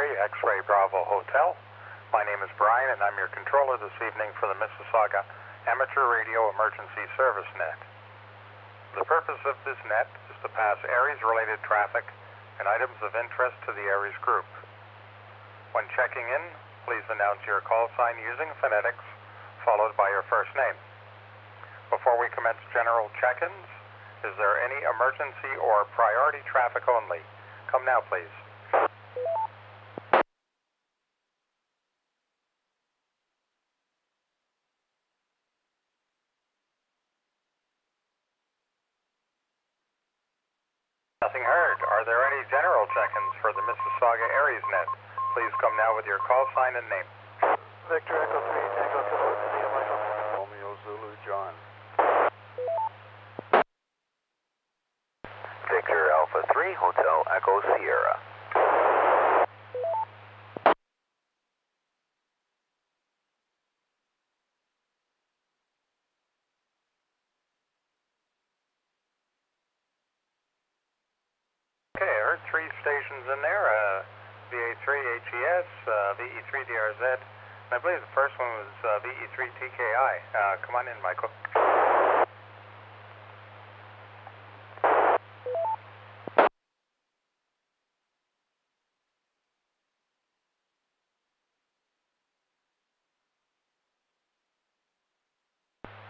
X-Ray Bravo Hotel. My name is Brian, and I'm your controller this evening for the Mississauga Amateur Radio Emergency Service Net. The purpose of this net is to pass Aries-related traffic and items of interest to the Aries group. When checking in, please announce your call sign using phonetics, followed by your first name. Before we commence general check-ins, is there any emergency or priority traffic only? Come now, please. Nothing heard. Are there any general check-ins for the Mississauga Aries net? Please come now with your call sign and name. Victor Echo 3, Tango Kilo, India, Michael. Romeo Zulu, John. Victor Alpha 3, Hotel Echo Sierra. Okay, I heard three stations in there, VE3 HES, VE3DRZ, and I believe the first one was VE3 TKI. Come on in, Michael.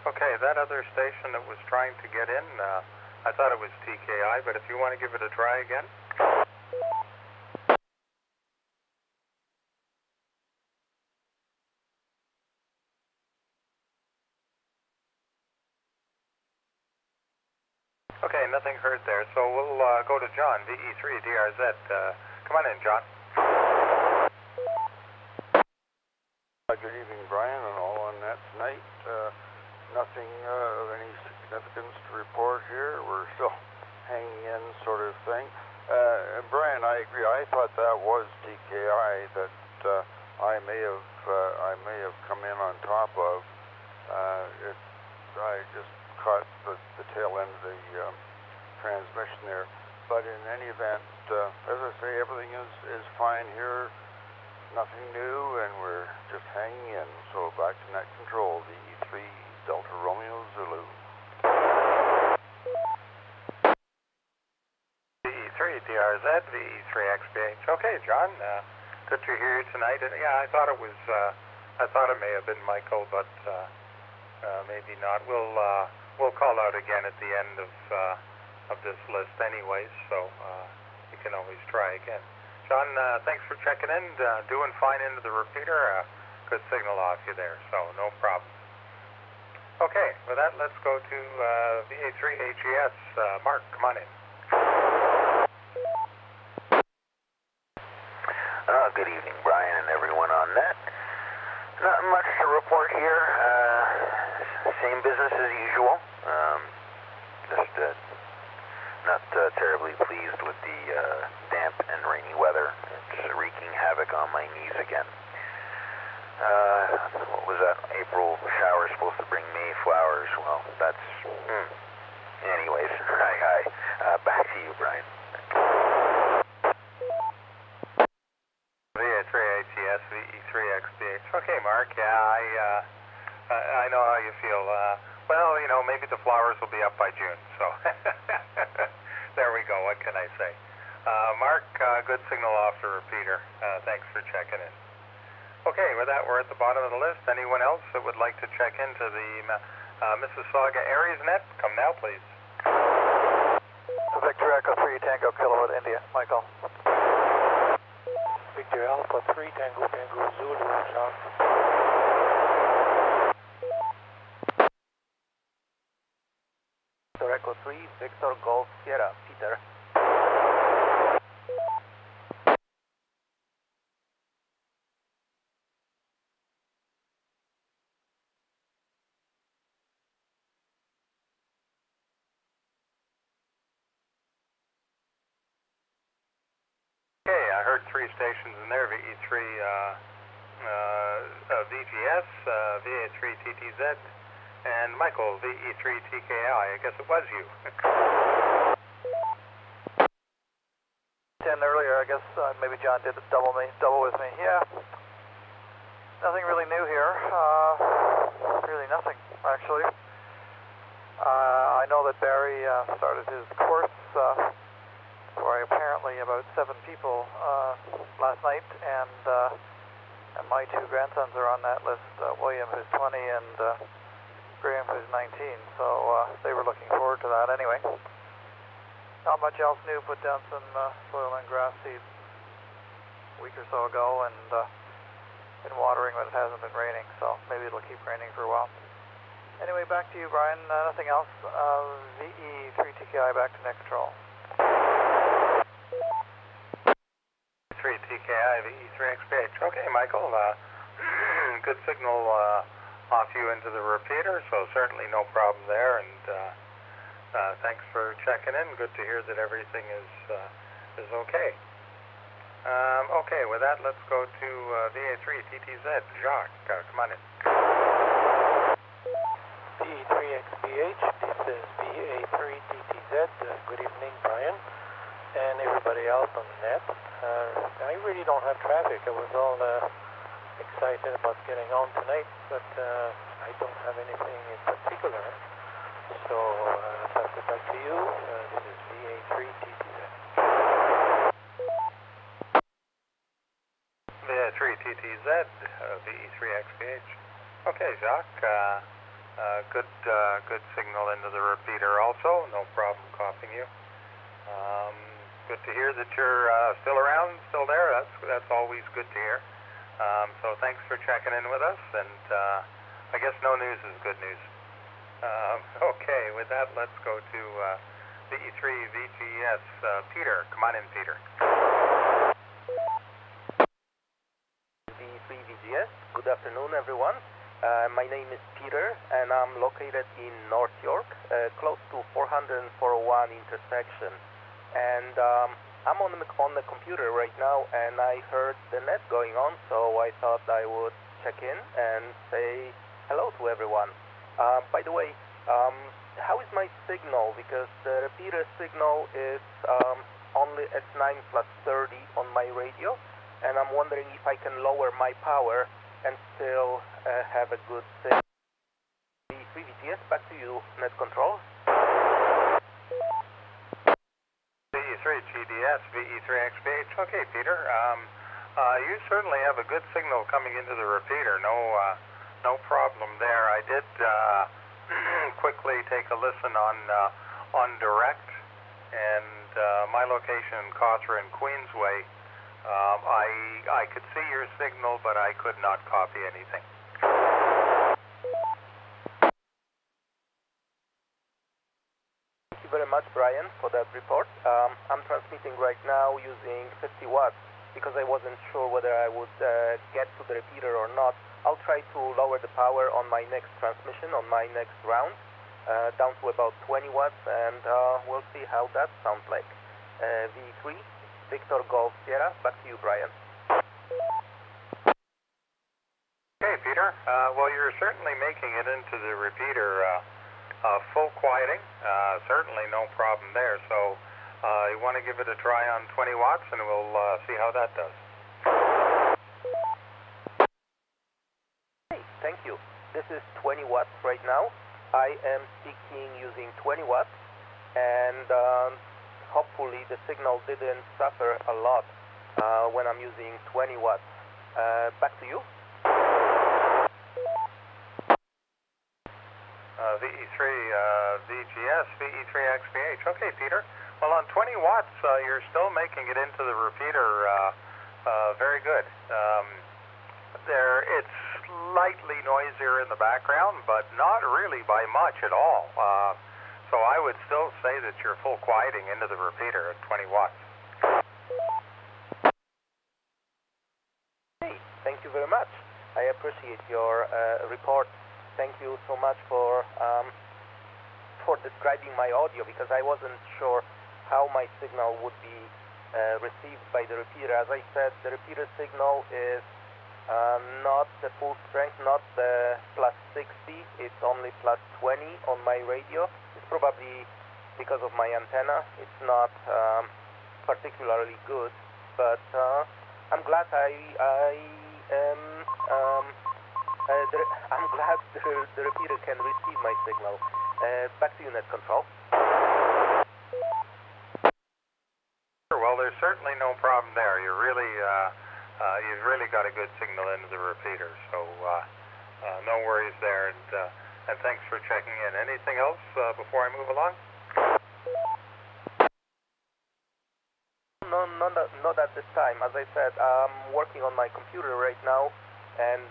Okay, that other station that was trying to get in, I thought it was TKI, but if you want to give it a try again. Okay, nothing heard there, so we'll go to John, VE3DRZ. Come on in, John. Good evening, Brian, and all on that tonight. Nothing of any significance to report here. We're still hanging in, sort of thing. Brian, I agree. I thought that was TKI that I may have come in on top of. I just caught the tail end of the transmission there. But in any event, as I say, everything is fine here. Nothing new, and we're just hanging in. So back to net control, VE3 Delta Romeo Zulu. VE3 DRZ, VE3 XBH. Okay, John, good to hear you tonight. Yeah, I thought it may have been Michael, but maybe not. We'll call out again at the end of this list anyways, so you can always try again. John, thanks for checking in. Doing fine into the repeater. Good signal off you there, so no problem. Okay, with that, let's go to VE3 HES. Mark, come on in. Good evening, Brian, and everyone on net. Not much to report here. Same business as usual. Just not terribly pleased with the damp and rainy weather. It's wreaking havoc on my knees again. What was that? April shower supposed to bring May flowers. Well, that's... Anyways, hi. Back to you, Brian. VE3 HES, VE3 XBH. Okay, Mark, yeah, I know how you feel. Well, you know, maybe the flowers will be up by June, so... There we go, what can I say? Mark, good signal off the repeater. Thanks for checking in. Okay, with that, we're at the bottom of the list. Anyone else that would like to check into the Mississauga Aries net? Come now, please. Victor Echo 3, Tango Kilo, India, Michael. Victor Alpha 3, Tango Zulu, John. Victor Echo 3, Victor Golf Sierra, Peter. Okay, I heard three stations in there, VE3 VGS, VE3 TTZ, and Michael, VE3 TKI. I guess it was you. in earlier. I guess maybe John did double with me. Yeah. Nothing really new here. Really nothing, actually. I know that Barry started his course for apparently about 7 people last night, and my 2 grandsons are on that list, William, who's 20, and Graham, who's 19, so they were looking forward to that anyway. Not much else new. Put down some soil and grass seed a week or so ago, and been watering, but it hasn't been raining, so maybe it'll keep raining for a while. Anyway, back to you, Brian. Nothing else. VE3TKI back to net control. 3TKI, VE3XBH. Okay, Michael. Good signal off you into the repeater, so certainly no problem there. And thanks for checking in. Good to hear that everything is okay. Okay, with that, let's go to VA3TTZ. Jacques, come on in. VE3XBH, this is VA3TTZ. Good evening, Brian, and everybody else on the net. I really don't have traffic. I was all excited about getting on tonight, but I don't have anything in particular. So I'll pass it back to you. This is VA3TTZ. VA3TTZ, VE3XBH. Okay, Jacques. Good signal into the repeater also. No problem copying you. Good to hear that you're still around, still there. That's always good to hear. So thanks for checking in with us, and I guess no news is good news. Okay, with that, let's go to VE3VGS. Peter, come on in, Peter. VE3VGS, good afternoon, everyone. My name is Peter, and I'm located in North York, close to 400 and 401 intersection. And I'm on the computer right now, and I heard the net going on, so I thought I would check in and say hello to everyone. By the way, how is my signal? Because the repeater signal is only S9 plus 30 on my radio, and I'm wondering if I can lower my power and still have a good signal. VE3VGS, back to you, net control. VE3GDS, VE3XBH. Okay, Peter. You certainly have a good signal coming into the repeater. No problem there. I did quickly take a listen on direct, and my location in Cawthron, Queensway. I could see your signal, but I could not copy anything. Thank you very much, Brian, for that report. I'm transmitting right now using 50 watts because I wasn't sure whether I would get to the repeater or not. I'll try to lower the power on my next transmission, on my next round, down to about 20 watts, and we'll see how that sounds like. VE3, Victor Golf Sierra, back to you, Brian. Okay, Peter. Well, you're certainly making it into the repeater full quieting. Certainly no problem there. So you want to give it a try on 20 watts, and we'll see how that does. Hey, thank you. This is 20 watts right now. I am speaking using 20 watts, and hopefully the signal didn't suffer a lot when I'm using 20 watts. Back to you. VE3 VGS, VE3XBH. Okay, Peter. Well, on 20 watts, you're still making it into the repeater very good. It's slightly noisier in the background, but not really by much at all. So I would still say that you're full quieting into the repeater at 20 watts. Hey, thank you very much. I appreciate your report. Thank you so much for describing my audio, because I wasn't sure how my signal would be received by the repeater. As I said, the repeater signal is not the full strength, not the plus 60. It's only plus 20 on my radio. It's probably because of my antenna. It's not particularly good, but I'm glad I'm glad the repeater can receive my signal. Back to you, net control. Well, there's certainly no problem there. You've really got a good signal into the repeater, so no worries there. And thanks for checking in. Anything else before I move along? No, not at this time. As I said, I'm working on my computer right now, and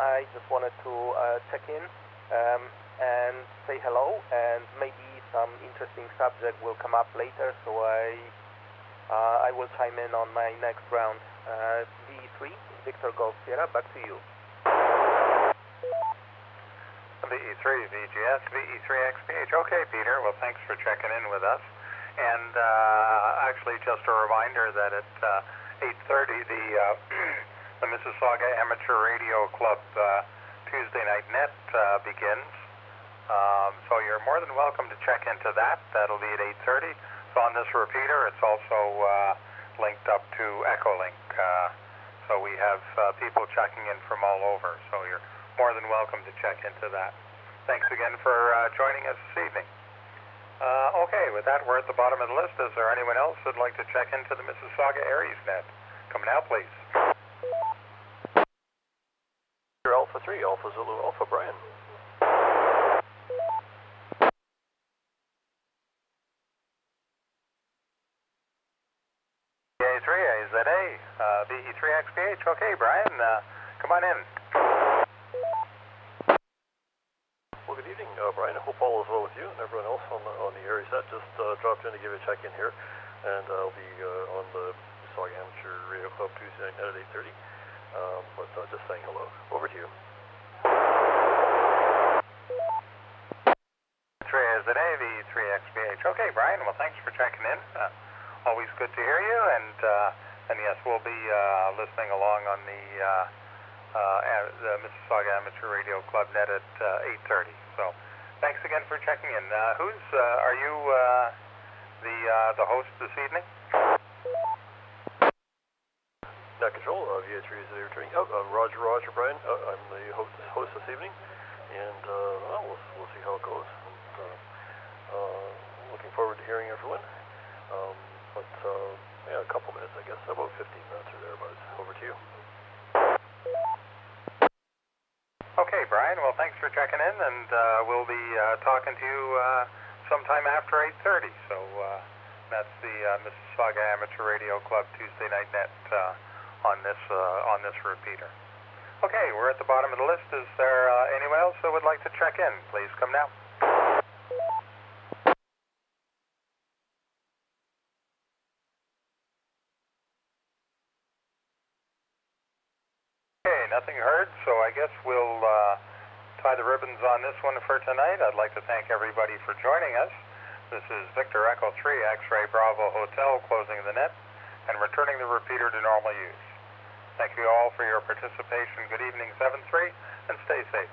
I just wanted to check in and say hello, and maybe some interesting subject will come up later, so I will chime in on my next round. VE3, Victor Golf Sierra, back to you. VE3 VGS, VE3XPH. Okay, Peter. Well, thanks for checking in with us. And actually, just a reminder that at 8:30, the Mississauga Amateur Radio Club Tuesday Night Net begins. So you're more than welcome to check into that. That'll be at 8:30. So on this repeater, it's also linked up to Echolink. So we have people checking in from all over. So you're more than welcome to check into that. Thanks again for joining us this evening. Okay, with that, we're at the bottom of the list. Is there anyone else who'd like to check into the Mississauga Aries net? Come now, please. Alpha 3, Alpha Zulu, Alpha Brian. VE3 AZA, VE3XPH. Okay, Brian, come on in. Well, good evening, Brian. I hope all is well with you and everyone else on the Aries set. Just dropped in to give you a check-in here, and I'll be on the Mississauga Amateur Radio Club Tuesday night at 8:30. But just saying hello. Over to you. VE3 AZA, VE3XPH. Okay, Brian. Well, thanks for checking in. Always good to hear you, and yes, we'll be listening along on the Mississauga Amateur Radio Club net at 8:30. So, thanks again for checking in. Are you the host this evening? Net control, VE3 is there training. Roger, Brian. I'm the host this evening, and we'll see how it goes. And, looking forward to hearing everyone. But yeah, a couple minutes, I guess, about 15 minutes or thereabouts. Over to you. Okay, Brian. Well, thanks for checking in, and we'll be talking to you sometime after 8:30. So that's the Mississauga Amateur Radio Club Tuesday Night Net on this repeater. Okay, we're at the bottom of the list. Is there anyone else that would like to check in? Please come now. Okay, nothing heard, so I guess we'll tie the ribbons on this one for tonight. I'd like to thank everybody for joining us. This is Victor Echo 3, X-Ray Bravo Hotel, closing the net and returning the repeater to normal use. Thank you all for your participation. Good evening, 7-3, and stay safe.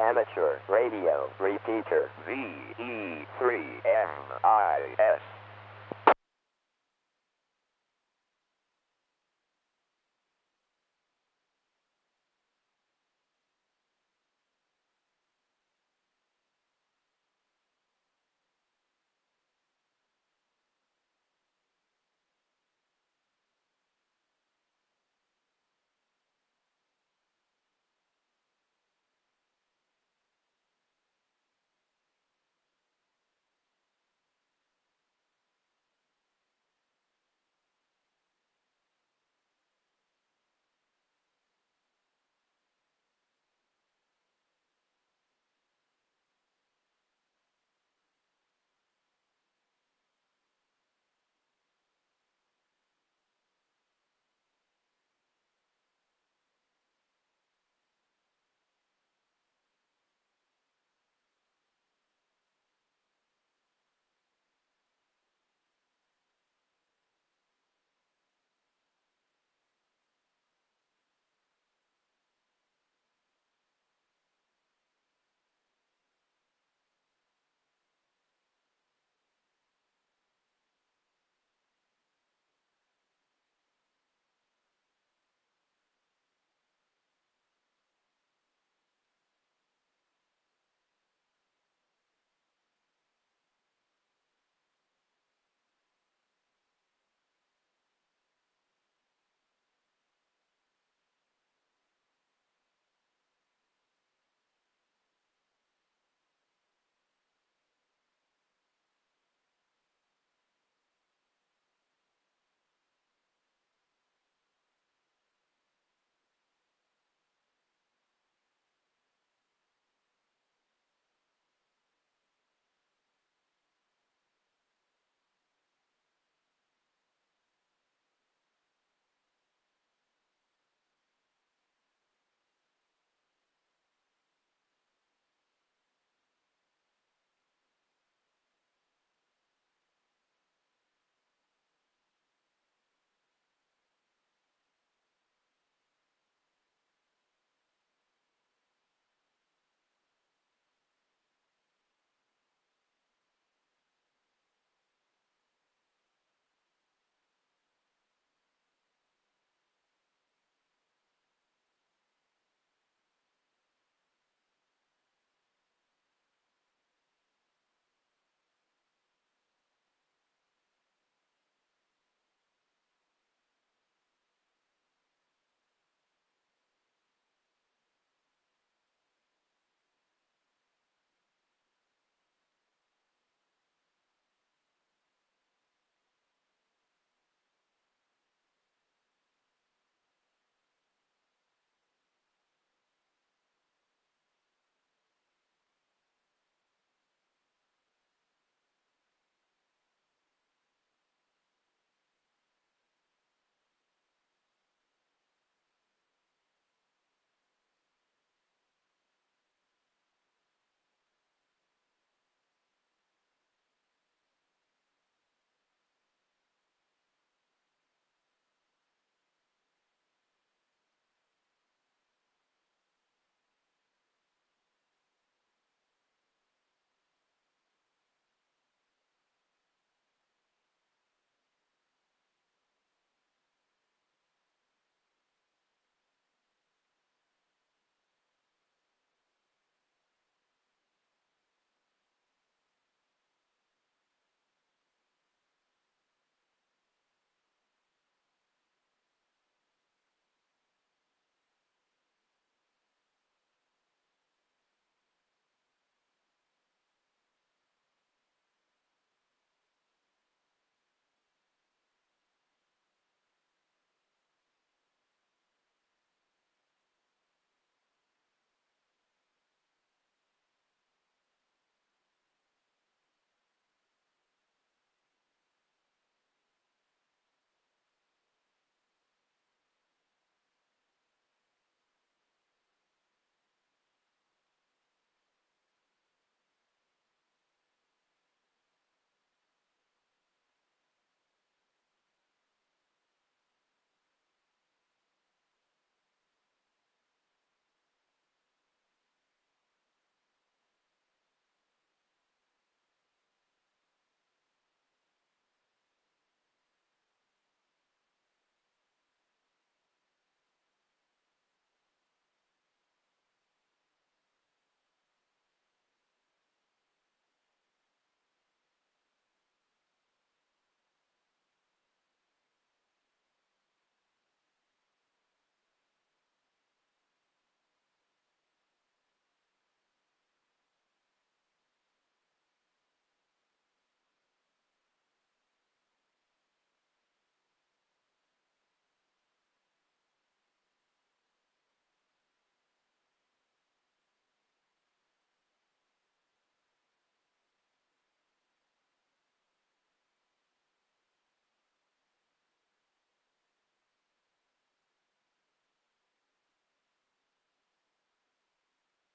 Amateur Radio Repeater VE3MIS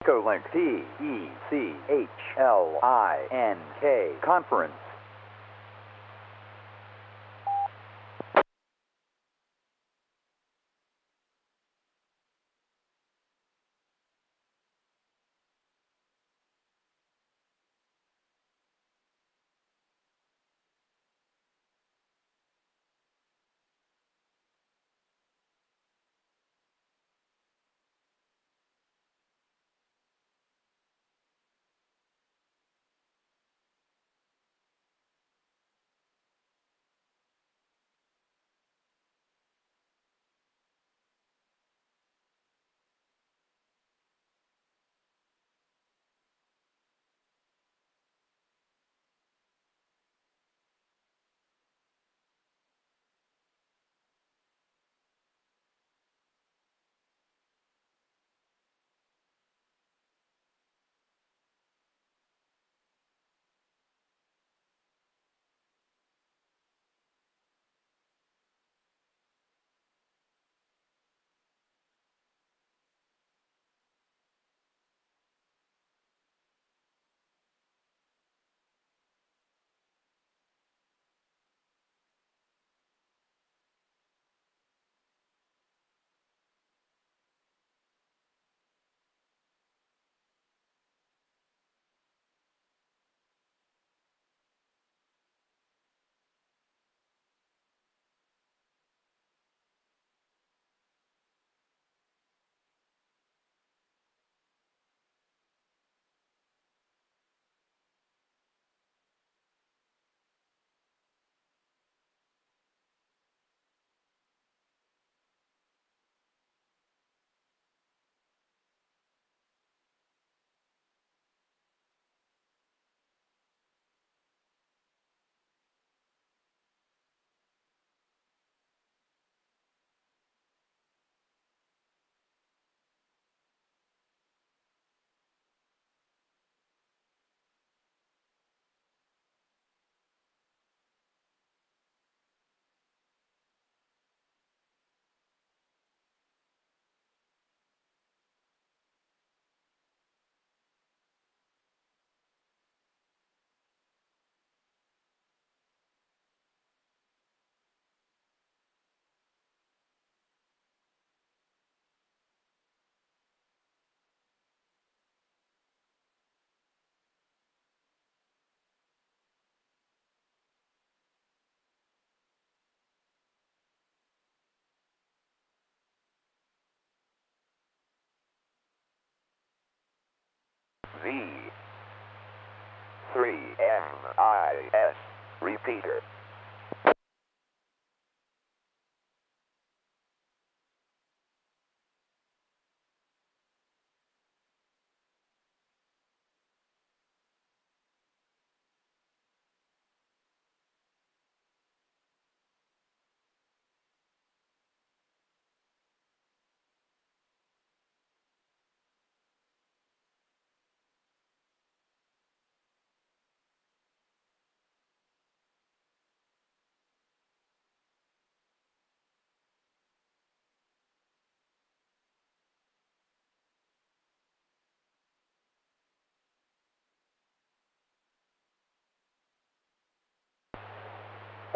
Colink TECHLINK conference. VE3MIS repeater.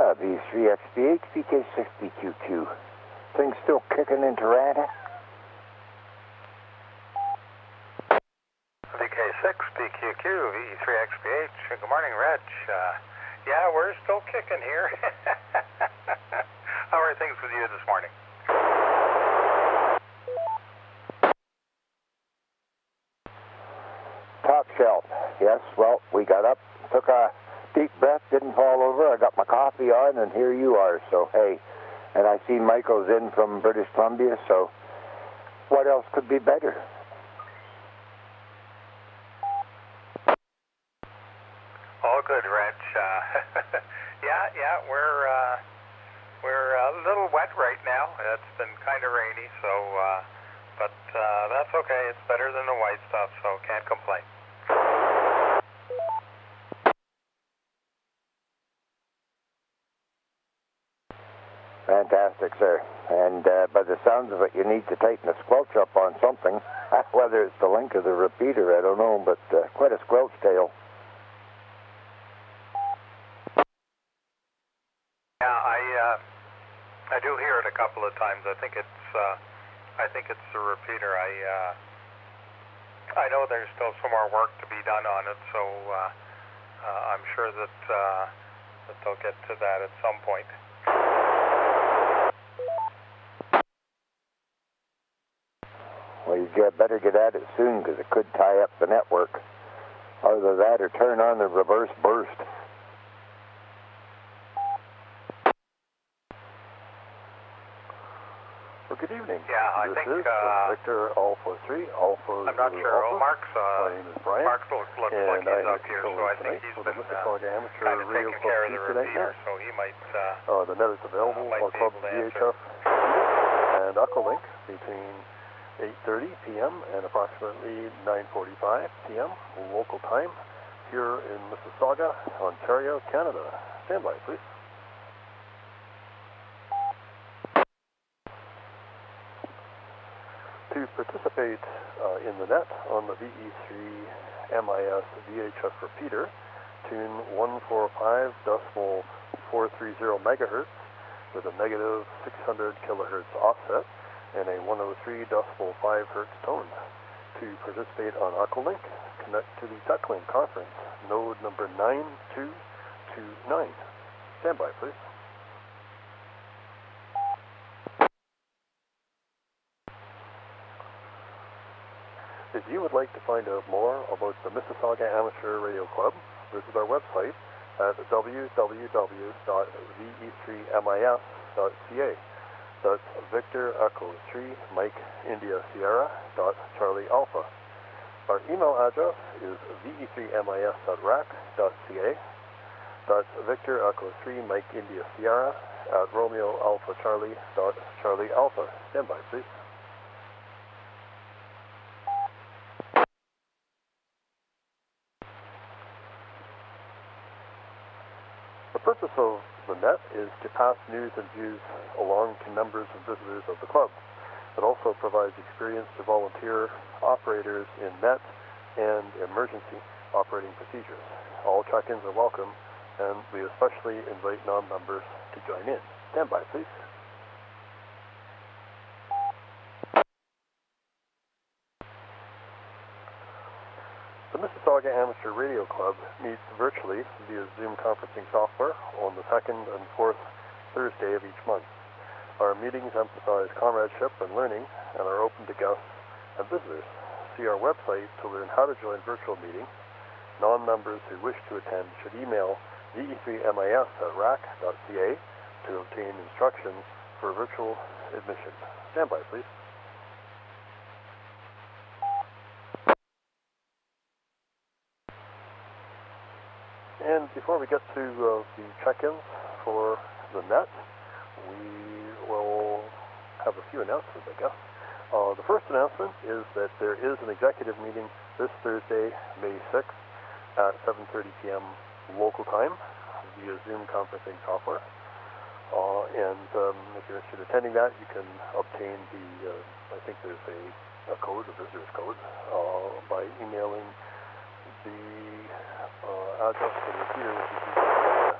VE3XBH, VK6BQQ. Things still kicking in Toronto? VK6BQQ, VE3XBH. Good morning, Reg. Yeah, we're still kicking here. How are things with you this morning? Top shelf. Yes, well, we got up, took a deep breath, didn't fall over. I got my coffee on, and here you are. So, hey, and I see Michael's in from British Columbia, so what else could be better? All good, Reg. Yeah, we're a little wet right now. It's been kind of rainy, so, but that's okay. It's better than the white stuff, so can't complain. Fantastic, sir. And by the sounds of it, you need to tighten the squelch up on something. Well, whether it's the link or the repeater, I don't know, but quite a squelch tail. Yeah, I do hear it a couple of times. I think it's the repeater. I know there's still some more work to be done on it, so I'm sure that they'll get to that at some point. Well, you better get at it soon, because it could tie up the network. Either that or turn on the reverse burst. Well, good evening. Yeah, I this think is Victor Alpha 3, Alpha I'm not Zulu sure. Alpha. Oh, Mark's My name is Brian, Mark looks like and he's I'm up here, so I think he's been Mississauga Amateur kind of Radio taking Club care of the Tuesday night repeater, net. so he might. The net is available might on be Club able to answer. VHF and Ucklink between 8:30 p.m. and approximately 9:45 p.m. local time here in Mississauga, Ontario, Canada. Stand by, please. To participate in the net on the VE3MIS VHF repeater, tune 145.430 megahertz with a negative 600 kilohertz offset and a 103.5 hertz tone. To participate on Ucklink, connect to the TechLink conference, node number 9229. Stand by, please. If you would like to find out more about the Mississauga Amateur Radio Club, visit our website at www.ve3mis.ca. That's Victor Echo 3 Mike India Sierra Charlie Alpha. Our email address is ve3mis.rac.ca. That's Victor Echo 3 Mike India Sierra at Romeo Alpha Charlie Charlie Alpha. Stand by, please. The purpose of the net is to pass news and views along to members and visitors of the club. It also provides experience to volunteer operators in net and emergency operating procedures. All check-ins are welcome, and we especially invite non-members to join in. Stand by, please. The Mississauga Amateur Radio Club meets virtually via Zoom conferencing software on the second and fourth Thursday of each month. Our meetings emphasize comradeship and learning and are open to guests and visitors. See our website to learn how to join virtual meetings. Non-members who wish to attend should email ve3mis@rac.ca to obtain instructions for virtual admission. Stand by, please. And before we get to the check-ins for the net, we will have a few announcements, I guess. The first announcement is that there is an executive meeting this Thursday, May 6th at 7:30 p.m. local time via Zoom conferencing software. And if you're interested in attending that, you can obtain the, I think there's a code, a visitor's code, by emailing the address for the repeater, which is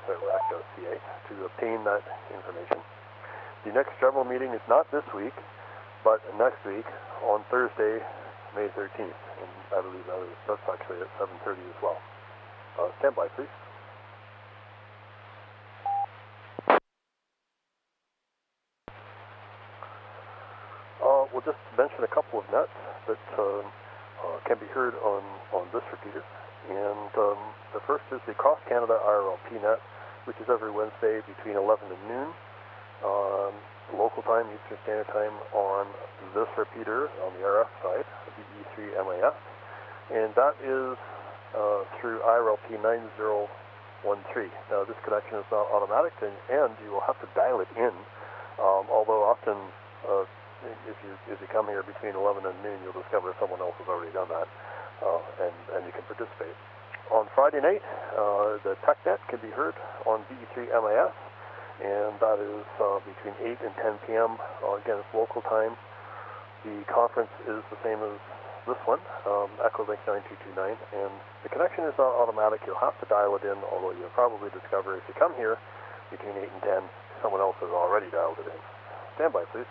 rac.ca, to obtain that information. The next general meeting is not this week, but next week on Thursday, May 13th, and I believe that's actually at 7:30 as well. Stand by, please. We'll just mention a couple of nets that can be heard on this repeater. And the first is the Cross Canada IRLP net, which is every Wednesday between 11 and noon, local time, Eastern Standard Time, on this repeater on the RF side, the VE3MIS. And that is through IRLP 9013. Now, this connection is not automatic, and you will have to dial it in, although often if you come here between 11 and noon, you'll discover someone else has already done that, and you can participate. On Friday night, the TechNet can be heard on VE3MIS, and that is between 8 and 10 p.m. Again, it's local time. The conference is the same as this one, Echolink 9229, and the connection is not automatic. You'll have to dial it in, although you'll probably discover if you come here between 8 and 10, someone else has already dialed it in. Stand by, please.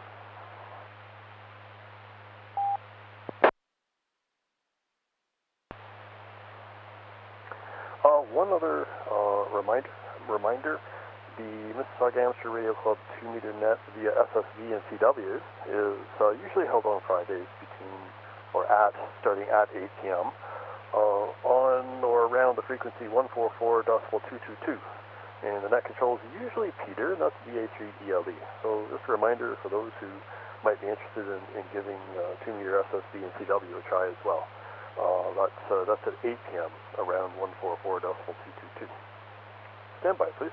One other reminder, the Mississauga Amateur Radio Club 2-meter net via SSV and CW is usually held on Fridays starting at 8 p.m. On or around the frequency 144.222. And the net control is usually Peter, and that's VE3MIS. So just a reminder for those who might be interested in giving 2-meter SSV and CW a try as well. That's at 8 p.m. around 144.222. Stand by, please.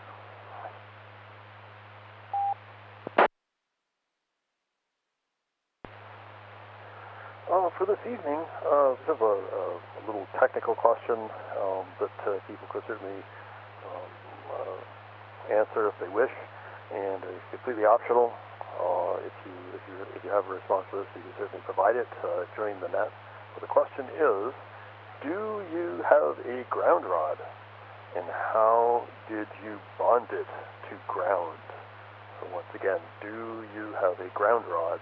For this evening, we have a little technical question that people could certainly answer if they wish, and it's completely optional. If you have a response to this, you can certainly provide it during the net. But the question is, do you have a ground rod, and how did you bond it to ground? So once again, do you have a ground rod,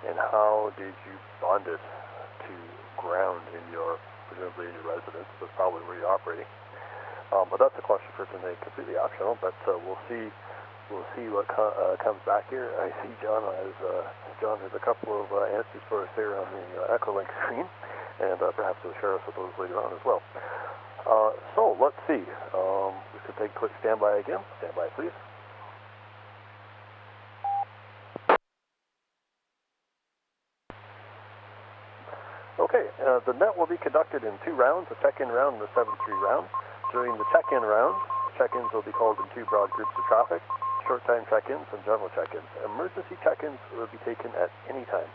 and how did you bond it to ground presumably in your residence? That's probably where you're operating. But that's a question for tonight, completely optional. But we'll see what comes back here. I see John has a couple of answers for us there on the Echolink screen, and perhaps he'll share us with those later on as well. So let's see. We can take a quick standby again. Standby, please. Okay, the net will be conducted in 2 rounds, a check-in round and a 7-3 round. During the check-in round, check-ins will be called in 2 broad groups of traffic, short-time check-ins and general check-ins. Emergency check-ins will be taken at any time.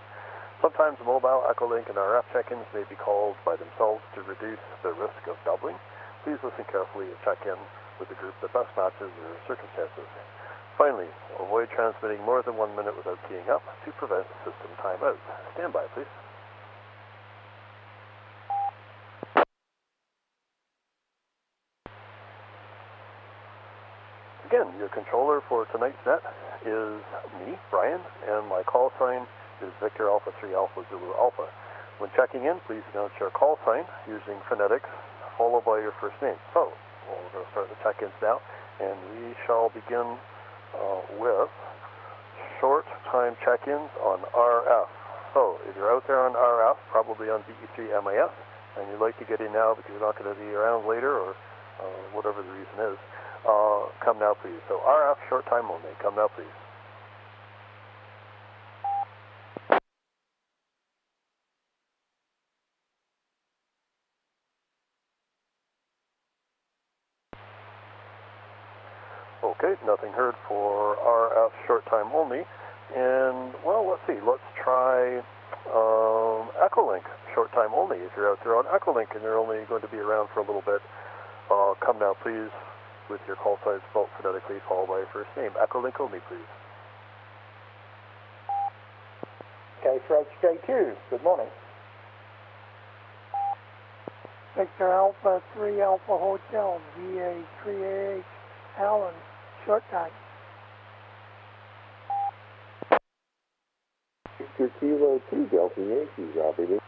Sometimes mobile, Echolink, and RF check-ins may be called by themselves to reduce the risk of doubling. Please listen carefully and check in with the group that best matches your circumstances. Finally, avoid transmitting more than 1 minute without keying up to prevent system timeout. Stand by, please. Again, your controller for tonight's net is me, Brian, and my call sign is Victor Alpha 3 Alpha Zulu Alpha. When checking in, please announce your call sign using phonetics, followed by your first name. So, we're going to start the check-ins now, and we shall begin with short time check-ins on RF. So, if you're out there on RF, probably on VE3MIS, and you'd like to get in now because you're not going to be around later or whatever the reason is, come now, please. So RF, short time only. Come now, please. Okay, nothing heard for RF, short time only. And, well, let's see. Let's try Echolink, short time only. If you're out there on Echolink and you're only going to be around for a little bit, come now, please, with your call sign spelled phonetically, followed by your first name. Echolink only, please. Okay, for HJQ, good morning. Victor Alpha 3 Alpha Hotel, VA3AH, Allen, short time. Victor Kilo 2 Delta Yankees, operating.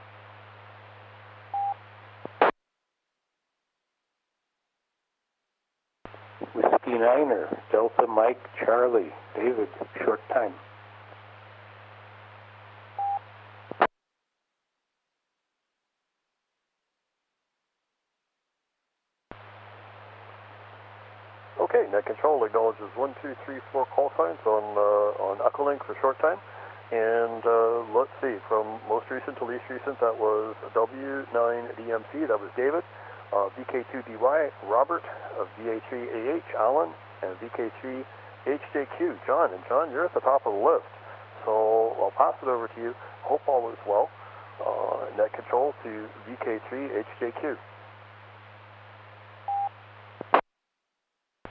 Whiskey Niner, Delta Mike Charlie, David, short time. Okay, net control acknowledges 1, 2, 3, 4 call signs on Echolink for short time. And let's see, from most recent to least recent, that was W9DMC, that was David. VK2DY, Robert, VA3AH, Alan, and VK3HJQ, John. And John, you're at the top of the list. So I'll pass it over to you. Hope all is well. Net control to VK3HJQ.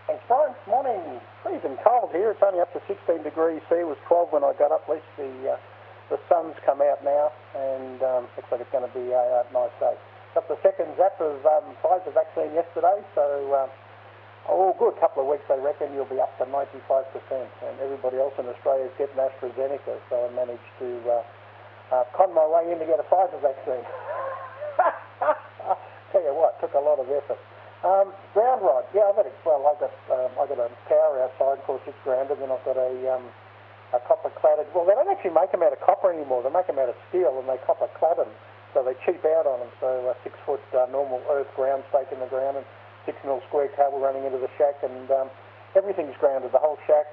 Thanks, Brian. Morning. Freezing cold here. It's only up to 16 degrees C. It was 12 when I got up. At least the the sun's come out now, and looks like it's going to be a nice day. Got the second zap of Pfizer vaccine yesterday, so all good. A couple of weeks, I reckon, you'll be up to 95%, and everybody else in Australia is getting AstraZeneca, so I managed to con my way in to get a Pfizer vaccine. Tell you what, took a lot of effort. Ground rod, yeah, I got a tower outside, of course it's grounded, and I've got a copper cladded. Well, they don't actually make them out of copper anymore. They make them out of steel, and they copper clad them, so they cheap out on them. So 6 foot normal earth ground stake in the ground, and 6 mil square cable running into the shack, and everything's grounded. The whole shack.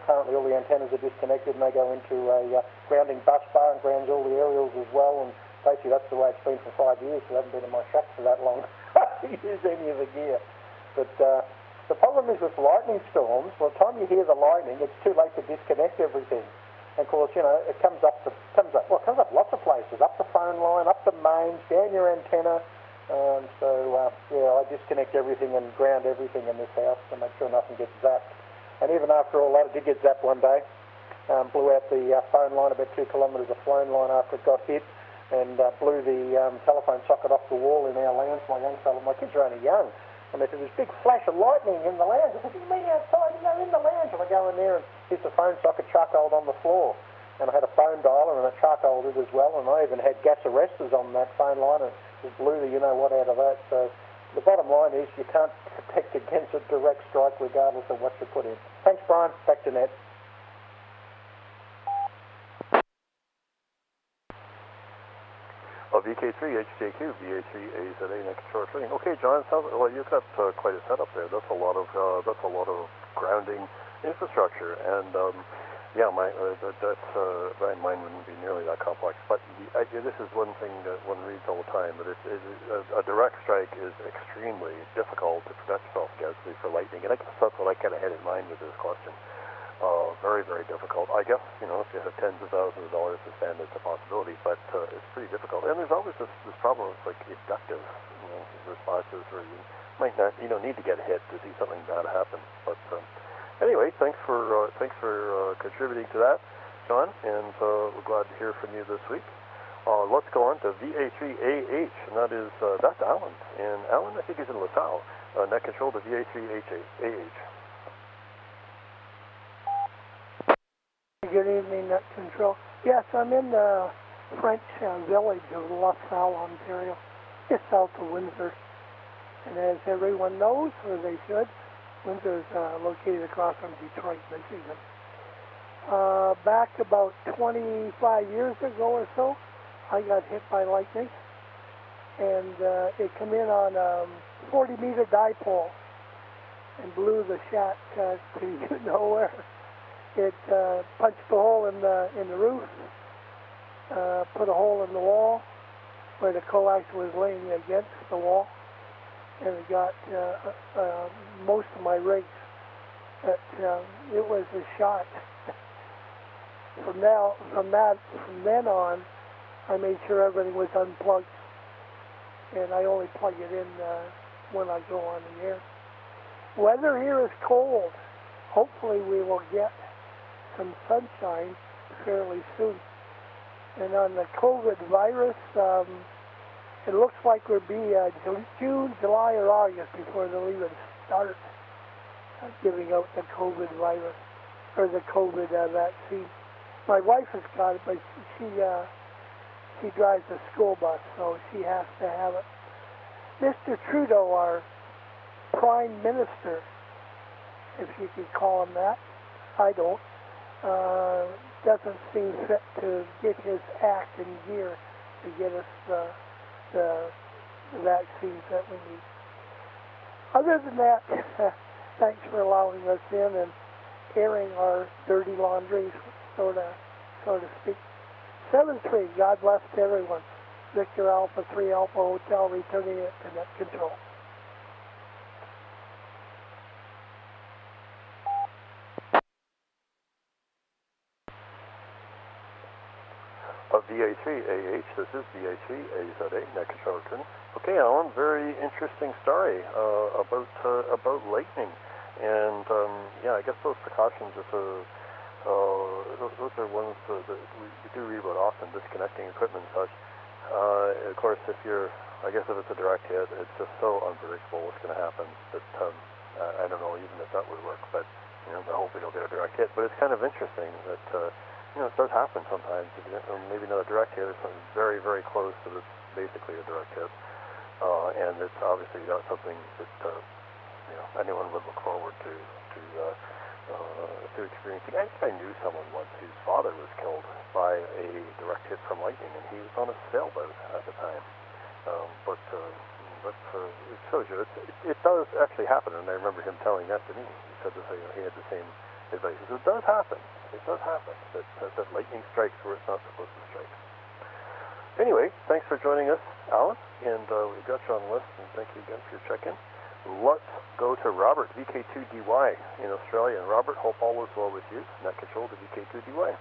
Currently, all the antennas are disconnected, and they go into a grounding bus bar and grounds all the aerials as well. And basically, that's the way it's been for 5 years. So I haven't been in my shack for that long to use any of the gear. But the problem is with lightning storms. By the time you hear the lightning, it's too late to disconnect everything. And of course, you know, it comes up lots of places, up the phone line, up the mains, down your antenna. Yeah, I disconnect everything and ground everything in this house to make sure nothing gets zapped. And even after all that, it did get zapped one day. Blew out the phone line, about 2 kilometres of phone line after it got hit, and blew the telephone socket off the wall in our lounge. My young fella, my kids are only young, and there's this big flash of lightning in the lounge. I said, "You mean outside?" "No, in the lounge." And I go in there and hit the phone socket charcoaled on the floor. And I had a phone dialer and a charcoal it as well, and I even had gas arresters on that phone line, and just blew the you-know-what out of that. So the bottom line is you can't protect against a direct strike regardless of what you put in. Thanks, Brian. Back to Ned. VK3 HJQ, VA3 AZA next shortly. Okay, John, well, you've got quite a setup there. That's a lot of grounding infrastructure, and yeah, mine wouldn't be nearly that complex. But this is one thing that one reads all the time, that a direct strike is extremely difficult to protect yourself against for lightning, and I guess that's what I kind of had in mind with this question. Very, very difficult. I guess, you know, if you have tens of thousands of dollars to spend, it's a possibility, but it's pretty difficult. And there's always this problem of, like, inductive, you know, responses where you might not, you don't need to get hit to see something bad happen. But anyway, thanks for contributing to that, John, and we're glad to hear from you this week. Let's go on to VA3AH, and that's Alan. And Alan, I think, is in LaSalle. Net control to VA3AH. Good evening, Net Control. Yes, I'm in the French village of LaSalle, Ontario, just south of Windsor. And as everyone knows, or they should, Windsor is located across from Detroit, Michigan. Back about 25 years ago or so, I got hit by lightning, and it came in on a 40-meter dipole and blew the shack to nowhere. It punched a hole in the roof, put a hole in the wall where the coax was laying against the wall, and it got most of my rigs. But it was a shock. From then on, I made sure everything was unplugged, and I only plug it in when I go on the air. Weather here is cold. Hopefully we will get some sunshine fairly soon. And on the COVID virus, it looks like we'll be June, July, or August before they'll even start giving out the COVID virus, or the COVID vaccine. My wife has got it, but she drives a school bus, so she has to have it. Mr. Trudeau, our Prime Minister, if you could call him that, I don't, doesn't seem fit to get his act in gear to get us the vaccines that we need. Other than that, thanks for allowing us in and airing our dirty laundry, so to speak. 7-3, God bless to everyone. Victor Alpha 3 Alpha Hotel, returning it to Net Control. VA3AH, this is VA3AZA, Net Control return. Okay, Alan, very interesting story about lightning. And yeah, I guess those precautions, if those are ones that we do read about often, disconnecting equipment and such. Of course, if it's a direct hit, it's just so unpredictable what's going to happen that I don't know even if that would work, but hopefully you'll get a direct hit. But it's kind of interesting that it does happen sometimes. Maybe not a direct hit, or something very, very close to basically a direct hit, and it's obviously not something that anyone would look forward to experiencing. I knew someone once whose father was killed by a direct hit from lightning, and he was on a sailboat at the time. But it shows you it does actually happen, and I remember him telling that to me. He said that he had the same advice. He said, it does happen. It does happen that lightning strikes where it's not supposed to strike. Anyway, thanks for joining us, Alan, and we've got you on the list, and thank you again for your check-in. Let's go to Robert, VK2DY in Australia. And Robert, hope all is well with you. Net control to VK2DY.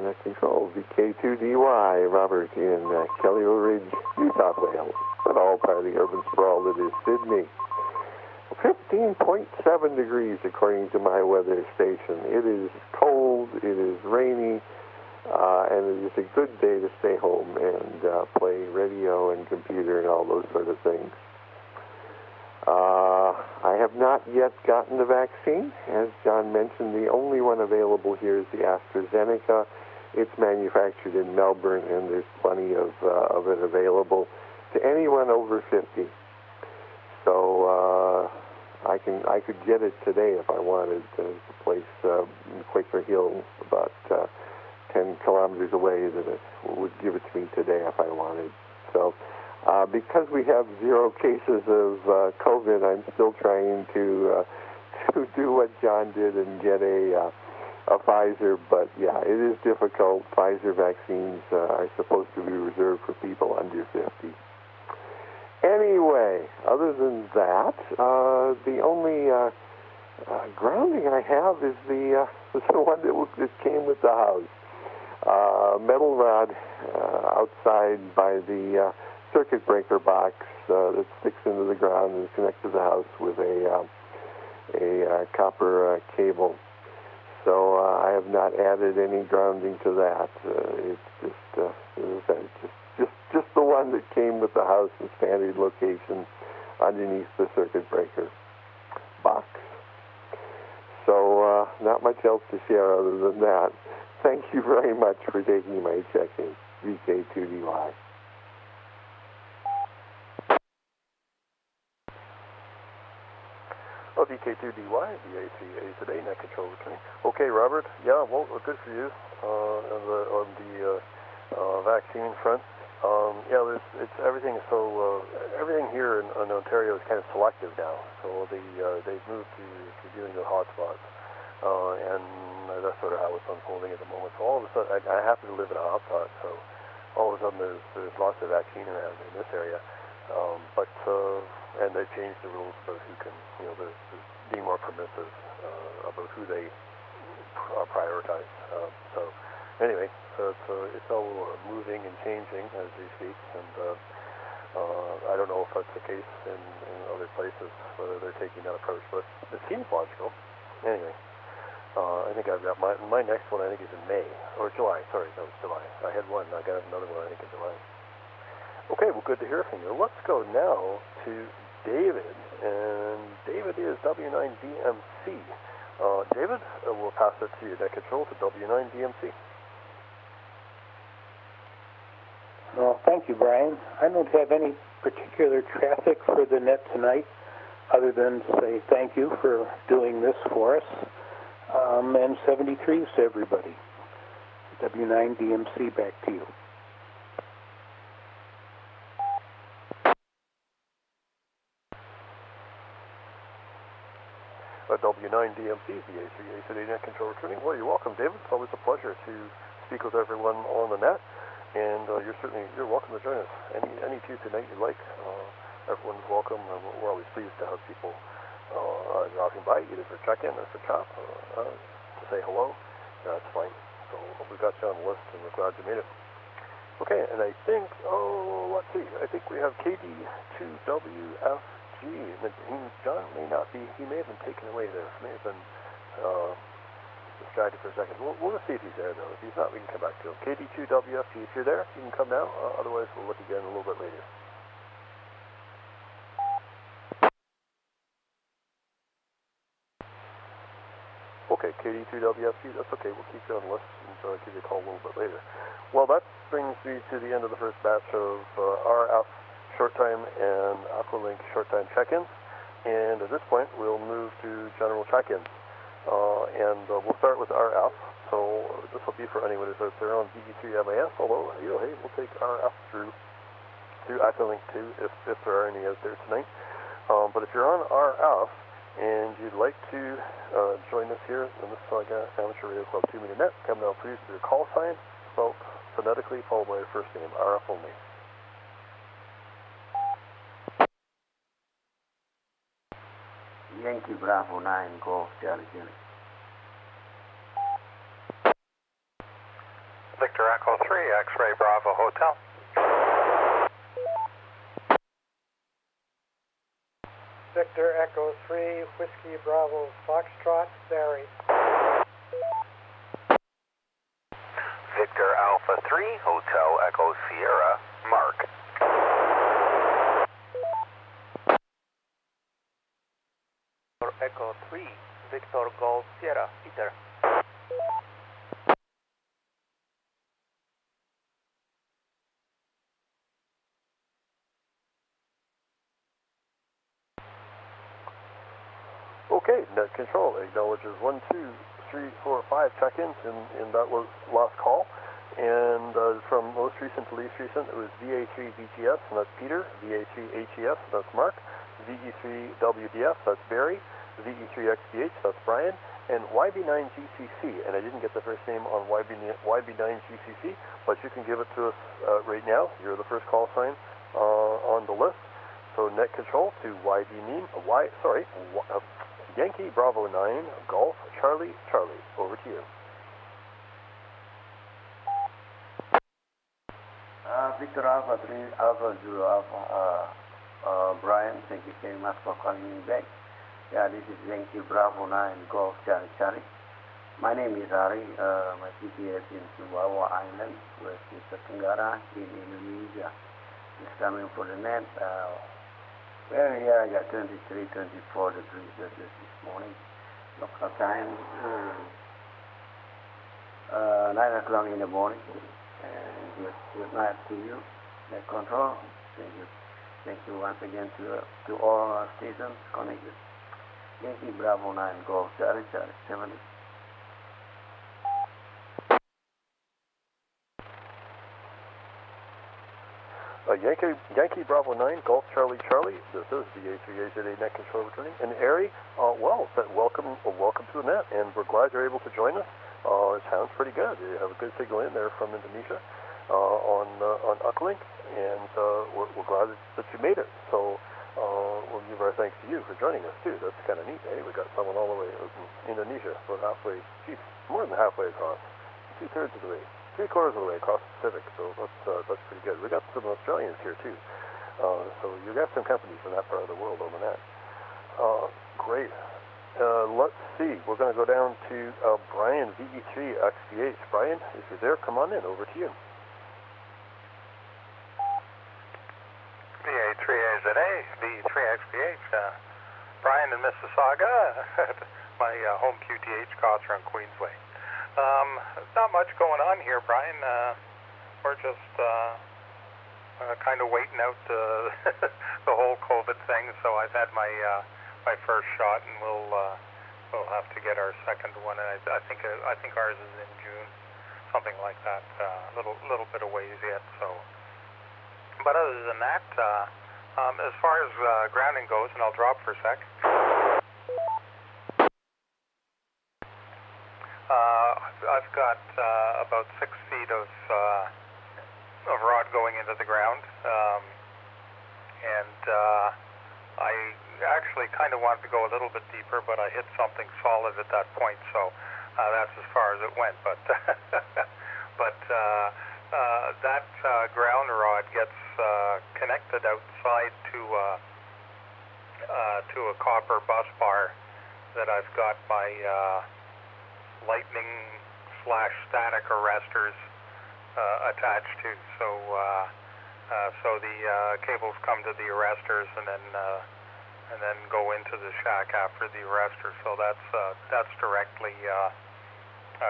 Net control, VK2DY, Robert in Kellyo Ridge, New South Wales. But all part of the urban sprawl that is Sydney. 15.7 degrees according to my weather station. It is cold, it is rainy, and it is a good day to stay home and play radio and computer and all those sort of things. I have not yet gotten the vaccine. As John mentioned, the only one available here is the AstraZeneca. It's manufactured in Melbourne, and there's plenty of it available to anyone over 50. So I could get it today if I wanted. There's a place in Quaker Hill about 10 kilometers away that would give it to me today if I wanted. So because we have 0 cases of COVID, I'm still trying to do what John did and get a Pfizer. But yeah, it is difficult. Pfizer vaccines are supposed to be reserved for people under 50. Anyway, other than that, the only grounding I have is the one that came with the house. Metal rod outside by the circuit breaker box that sticks into the ground and is connected to the house with a copper cable. So I have not added any grounding to that. It's just the one that came with the house in standard location underneath the circuit breaker box. So not much else to share other than that. Thank you very much for taking my check-in. VK2DY. VK2DY, VA3A today, net control returning. Okay, Robert. Yeah, well, good for you on the vaccine front. Everything here in Ontario is kind of selective now. So they've moved to dealing with hotspots, and that's sort of how it's unfolding at the moment. So all of a sudden, I happen to live in a hotspot, so all of a sudden there's lots of vaccine around in this area. And they've changed the rules about who can, they're being more permissive about who they prioritize. So anyway, it's all moving and changing as we speak, and I don't know if that's the case in other places, whether they're taking that approach, but it seems logical. Anyway, I think I've got my next one, I think is in May, or July, sorry, that was July. I had one, I got another one, I think in July. Okay, well, good to hear from you. Let's go now to David, and David is W9DMC. David, we'll pass it to you, net control to W9DMC. Well, thank you, Brian. I don't have any particular traffic for the net tonight, other than to say thank you for doing this for us, and 73s to everybody. W9DMC, back to you. W9DMC, VA3A today, net control returning. Well, you're welcome, David. It's always a pleasure to speak with everyone on the net, and you're welcome to join us any Tuesday night you like. Everyone's welcome, and we're always pleased to have people dropping by, either for check-in or for chat, to say hello. That's fine. So we got you on the list, and we're glad you made it. Okay, and I think, let's see, I think we have KD2WFG John may not be, he may have been taken away there. May have been distracted for a second. We'll just see if he's there, though. If he's not, we can come back to him. KD2WFG, if you're there, you can come now. Otherwise, we'll look again a little bit later. Okay, KD2WFG, that's okay. We'll keep you on the list and give you a call a little bit later. Well, that brings me to the end of the first batch of RF short time and Aqualink short time check-ins. And at this point, we'll move to general check-ins. We'll start with RF. So this will be for anyone who's out there on VE3MIS, although, hey, we'll take RF through Aqualink too, if there are any out there tonight. But if you're on RF and you'd like to join us here in this amateur radio club 2 Meter Net, come now please with your call sign, spelled phonetically, followed by your first name, RF only. Yankee Bravo 9, Golf, Charlie Charlie. Victor Echo 3, X-Ray Bravo Hotel. Victor Echo 3, Whiskey Bravo Foxtrot, Barry. Victor Alpha 3, Hotel Echo Sierra, Mark. Echo 3, Victor Golf Sierra, Peter. Okay, net control acknowledges 1, 2, 3, 4, 5 check-ins, and that was last call. And from most recent to least recent, it was VE3 VHF, and that's Peter. VE3 HEF, that's Mark. VE3 WDF, that's Barry. VE3 XBH, that's Brian. And YB9 GCC, and I didn't get the first name on YB9 GCC, but you can give it to us right now. You're the first call sign on the list. So net control to Yankee Bravo 9, Golf, Charlie, Charlie. Over to you. Victor Alpha 3, Alpha 0, Alpha, Brian, thank you very much for calling me back. Yeah, this is Yankee Bravo 9, Golf, Charlie, Charlie. My name is Ari. My city is in Sumbawa Island, West Nusa Tenggara, in Indonesia. It's coming for the net. Well, here I got 23, 24 degrees Celsius this morning. Local time, 9 o'clock in the morning. And good night to you. Net control. Thank you. Thank you once again to all our stations connected. Yankee Bravo 9, Golf, Charlie, Charlie, 70. Yankee Bravo 9, Golf Charlie Charlie. This is VE3 net control returning. And Ari, welcome to the net, and we're glad you're able to join us. It sounds pretty good. You have a good signal in there from Indonesia on Uplink, and we're glad that you made it. So we'll give our thanks to you for joining us too. That's kind of neat. Hey, we got someone all the way in Indonesia, so halfway, more than halfway across, 2/3 of the way. 3/4 of the way across the Pacific, so that's pretty good. We got some Australians here too, so you got some company from that part of the world on the net. Great. Let's see. We're going to go down to Brian, VE3 XBH. Brian, if you're there, come on in. Over to you. VA3AZA, VE3 XBH. Brian in Mississauga, my home QTH Cawthron, Queensway. Not much going on here, Brian. We're just kind of waiting out the whole COVID thing. So I've had my first shot, and we'll have to get our second one. And I think ours is in June, something like that. A little bit of ways yet. So, but other than that, as far as grounding goes, and I'll drop for a sec. I've got about 6 feet of rod going into the ground, and I actually kind of wanted to go a little bit deeper, but I hit something solid at that point, so that's as far as it went. But that ground rod gets connected outside to to a copper bus bar that I've got my lightning/static arresters attached to. So the cables come to the arresters and then go into the shack after the arrestor. So that's directly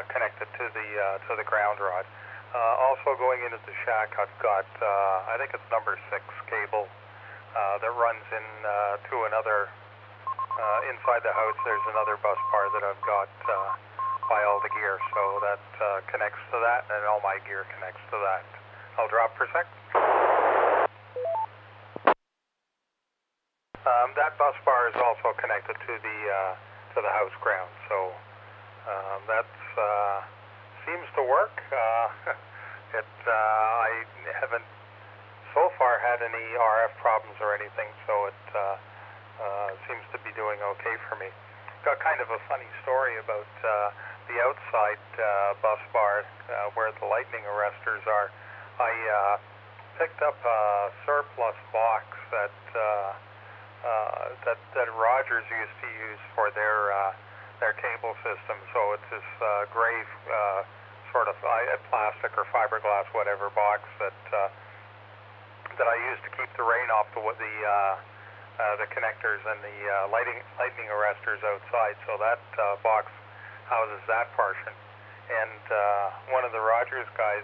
connected to the ground rod. Also going into the shack, I've got I think it's number 6 cable that runs in to another inside the house. There's another bus bar that I've got by all the gear, so that connects to that, and all my gear connects to that. I'll drop for a sec. That bus bar is also connected to the house ground, so that seems to work. I haven't so far had any RF problems or anything, so it seems to be doing okay for me. Got kind of a funny story about the outside bus bar where the lightning arresters are. I picked up a surplus box that Rogers used to use for their cable system. So it's this gray sort of plastic or fiberglass, whatever box that I use to keep the rain off the connectors and the lightning arresters outside. So that box houses that portion. And one of the Rogers guys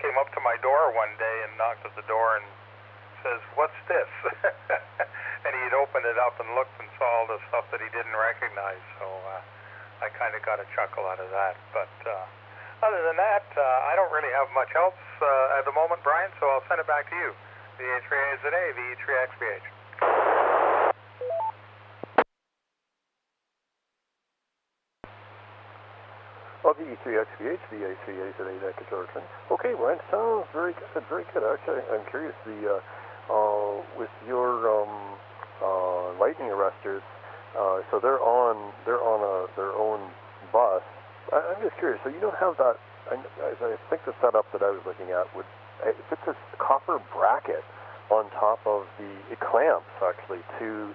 came up to my door one day and knocked at the door and says, "What's this?" And he'd opened it up and looked and saw all the stuff that he didn't recognize. So I kind of got a chuckle out of that. But other than that, I don't really have much else at the moment, Brian, so I'll send it back to you. VE3AZA, VE3XBH. Well, VE3XBH, VA3AZA, net controller training. Okay, Brian, sounds very good, very good. Actually, I'm curious, with your lightning arresters, so they're on their own bus. I'm just curious. So you don't have that. I think the setup that I was looking at if it's a copper bracket on top of the clamps actually to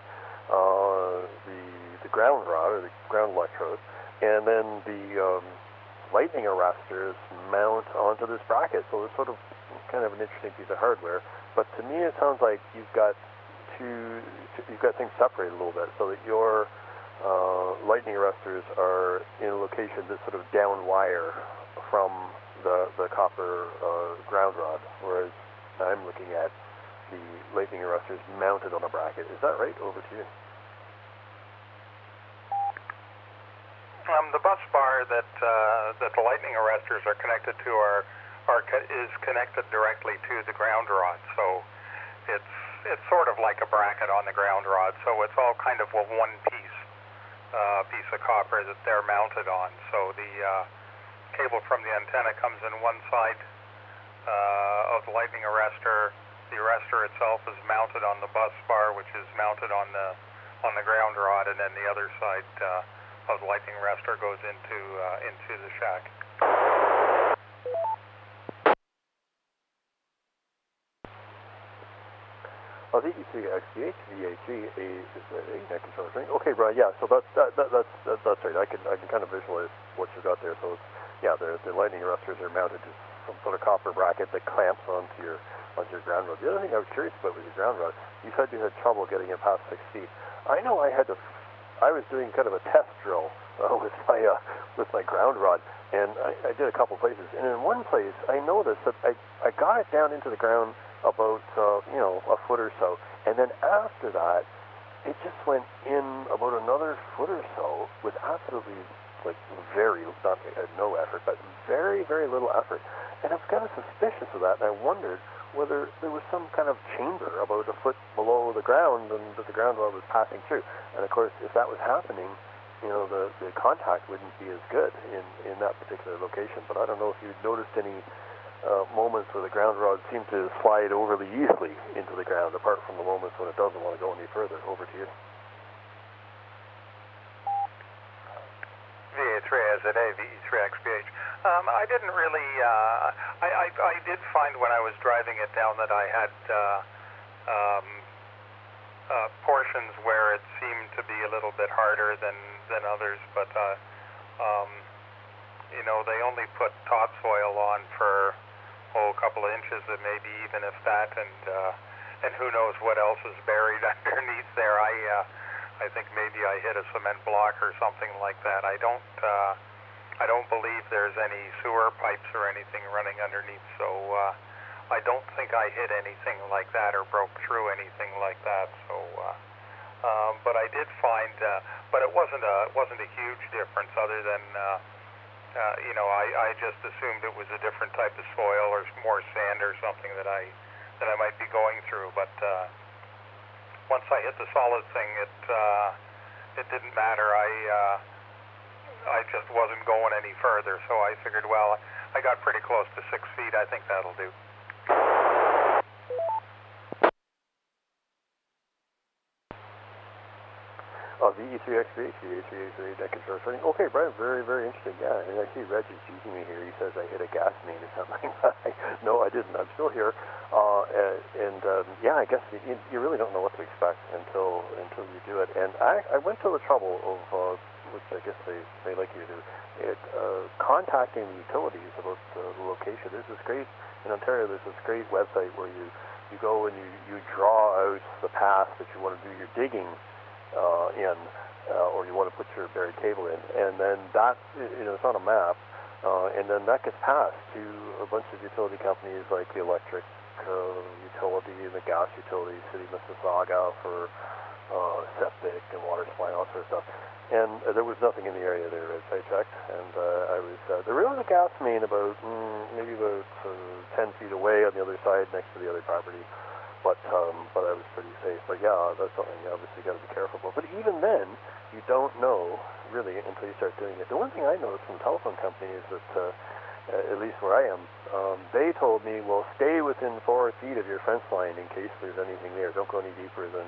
the ground rod or the ground electrode, and then the lightning arresters mount onto this bracket. So it's sort of kind of an interesting piece of hardware. But to me, it sounds like you've got things separated a little bit, so that your lightning arresters are in a location that's sort of down wire from the copper ground rod, whereas I'm looking at the lightning arresters mounted on a bracket. Is that right? Over to you. The bus bar that the lightning arresters are connected to is connected directly to the ground rod. So it's sort of like a bracket on the ground rod. So it's all kind of one piece of copper that they're mounted on. So the cable from the antenna comes in one side of the lightning arrestor. The arrestor itself is mounted on the bus bar, which is mounted on the ground rod, and then the other side of the lightning arrestor goes into the shack. Well, VE3XBH, VA3AZA, net controller training. Okay, Brian. Yeah. So that's right. I can kind of visualize what you've got there. So the lightning arresters are mounted to some sort of copper bracket that clamps onto your ground rod. The other thing I was curious about with your ground rod, you said you had trouble getting it past 6 feet. I know I was doing kind of a test drill with my ground rod, and I did a couple places. And in one place, I noticed that I got it down into the ground about a foot or so, and then after that, it just went in about another foot or so with absolutely no effort, but very, very little effort. And I was kind of suspicious of that, and I wondered whether there was some kind of chamber about a foot below the ground and that the ground rod was passing through. And of course, if that was happening, the contact wouldn't be as good in that particular location. But I don't know if you noticed any moments where the ground rod seemed to slide overly easily into the ground, apart from the moments when it doesn't want to go any further. Over to you. VA3AZA, VE3XBH. I didn't really. I did find when I was driving it down that I had portions where it seemed to be a little bit harder than others, but you know, they only put topsoil on for a couple of inches, and maybe even if that, and who knows what else is buried underneath there. I think maybe I hit a cement block or something like that. I don't believe there's any sewer pipes or anything running underneath, so I don't think I hit anything like that or broke through anything like that. So, but I did find, but it wasn't a huge difference, other than you know, I just assumed it was a different type of soil or more sand or something that I might be going through. But once I hit the solid thing, it didn't matter. I just wasn't going any further, so I figured, well, I got pretty close to 6 feet. I think that'll do. VE3XBH, VE3 net construction. Okay, Brian, very, very interesting. Yeah, and I see Reggie's teasing me here. He says I hit a gas main or something. No, I didn't. I'm still here. Yeah, I guess you really don't know what to expect until you do it. And I went to the trouble of, which I guess they like you to do, contacting the utilities about the location. There's this great, in Ontario, there's this great website where you go and you draw out the path that you want to do your digging in, or you want to put your buried cable in, and then that, you know, it's on a map, and then that gets passed to a bunch of utility companies like the electric utility and the gas utility, City of Mississauga for septic and water supply and all sorts of stuff. And there was nothing in the area there as I checked, and there was a gas main about maybe about 10 feet away on the other side next to the other property. But I was pretty safe. But yeah, that's something you obviously got to be careful about. But even then, you don't know really until you start doing it. The one thing I noticed from the telephone company is that, at least where I am, they told me, well, stay within 4 feet of your fence line in case there's anything there. Don't go any deeper than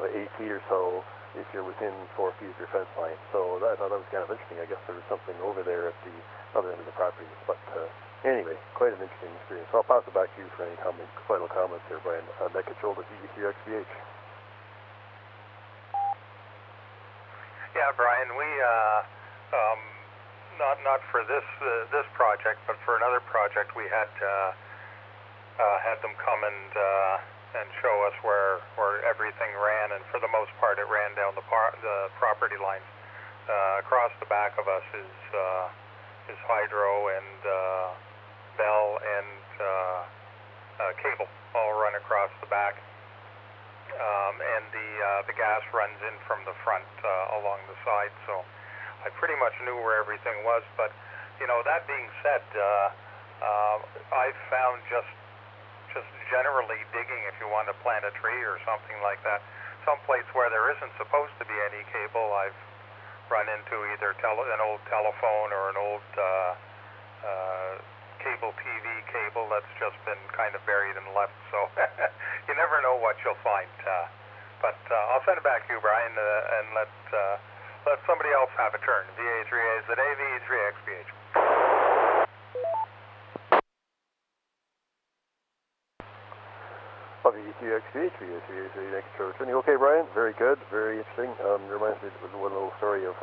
8 feet or so if you're within 4 feet of your fence line. So I thought that was kind of interesting. I guess there was something over there at the other end of the property. But anyway, quite an interesting experience. So I'll pass it back to you for any final comments here, Brian. Net control to VE3XBH. Yeah, Brian, we not for this project, but for another project, we had them come and show us where everything ran, and for the most part, it ran down the property lines. Across the back of us is hydro and bell and cable all run across the back, and the gas runs in from the front along the side. So I pretty much knew where everything was. But you know, that being said, I've found just generally digging, if you want to plant a tree or something like that, someplace where there isn't supposed to be any cable, I've run into either an old telephone or an old cable TV cable that's just been kind of buried and left. So you never know what you'll find. But I'll send it back to you, Brian, and let somebody else have a turn. VA3A is the day, VE3XBH. VE3XBH, VE3A next to returning. Okay, Brian, very good, very interesting. Reminds me of one little story of,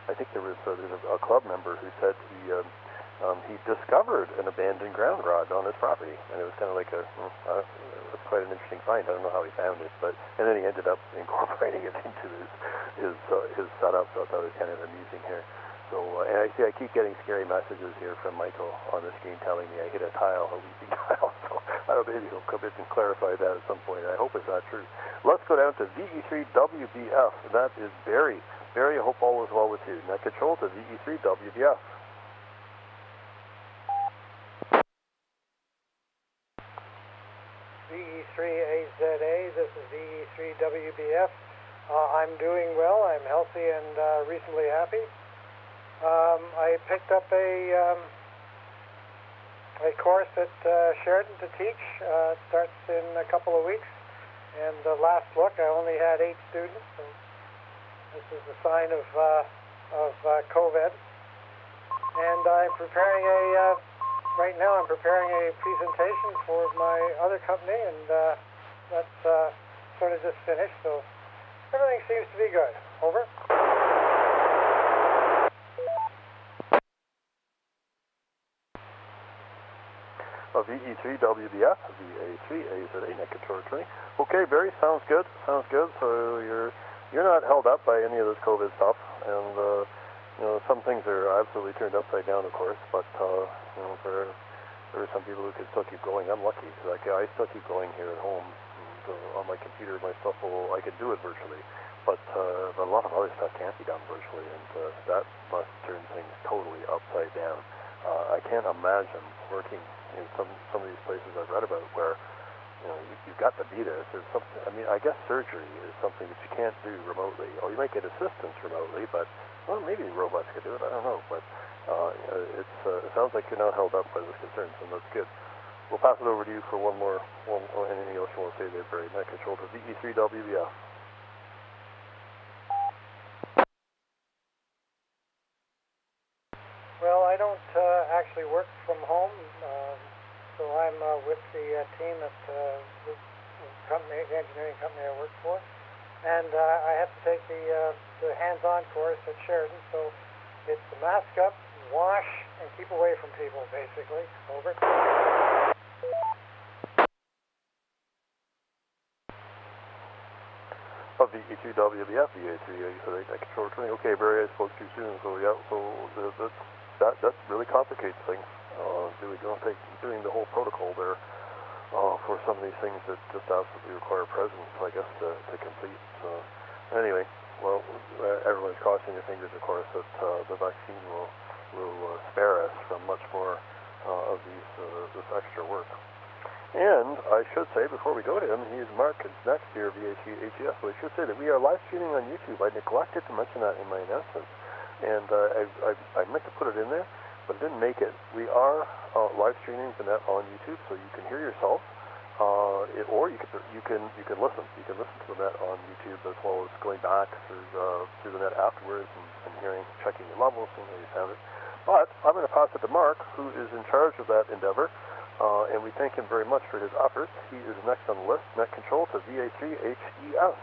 I think there's a club member who said he discovered an abandoned ground rod on his property, and it was kind of like it was quite an interesting find. I don't know how he found it, and then he ended up incorporating it into his setup, so I thought it was kind of amusing here. So, and I keep getting scary messages here from Michael on the screen telling me I hit a weeping tile. So I don't know, maybe he'll come in and clarify that at some point. I hope it's not true. Let's go down to VE3WBF. That is Barry. Barry, I hope all is well with you. Net control to VE3WBF. VE3AZA, this is VE3WBF. I'm doing well. I'm healthy and reasonably happy. I picked up a course at Sheridan to teach. It starts in a couple of weeks, and the last look I only had 8 students, so this is a sign of COVID. And I'm preparing right now I'm preparing a presentation for my other company, and that's soon as it's finished, so everything seems to be good. Over. VE3WBF, VA3AZA Net Control Returning. Okay, Barry, sounds good. Sounds good. So you're not held up by any of this COVID stuff, and you know, some things are absolutely turned upside down, of course. But you know, there are some people who can still keep going. I'm lucky. Like I still keep going here at home. And, on my computer, my stuff I can do it virtually, but a lot of other stuff can't be done virtually, and that must turn things totally upside down. I can't imagine working in some of these places I've read about where you know you've got to be there. There's something. I mean, I guess surgery is something that you can't do remotely, or you might get assistance remotely, but well, maybe robots could do it. I don't know, but it sounds like you're not held up by those concerns, and that's good. We'll pass it over to you for one more. Anything else you want to say there, Barry? Net Control to VE3WBF. Well, I don't actually work from home, so I'm with the team at the engineering company I work for, and I have to take the hands-on course at Sheridan. So it's mask up, wash, and keep away from people, basically. Over. VE2WBF, VA3AZA Net Control Returning. Okay, Barry, I spoke too soon, so yeah, so that really complicates things. Doing the whole protocol there for some of these things that just absolutely require presence, I guess, to complete. Anyway, well, everyone's crossing their fingers, of course, that the vaccine will spare us from much more of this extra work. And I should say, before we go to him, Mark is next here, VHS. So I should say that we are live streaming on YouTube. I neglected to mention that in my announcements, and I meant to put it in there, but didn't make it. We are live streaming the net on YouTube, so you can hear yourself, or you can listen. You can listen to the net on YouTube as well as going back through the net afterwards and checking your levels, seeing how you sounded. But I'm going to pass it to Mark, who is in charge of that endeavor. And we thank him very much for his efforts. He is next on the list. Net Control to VA3HES.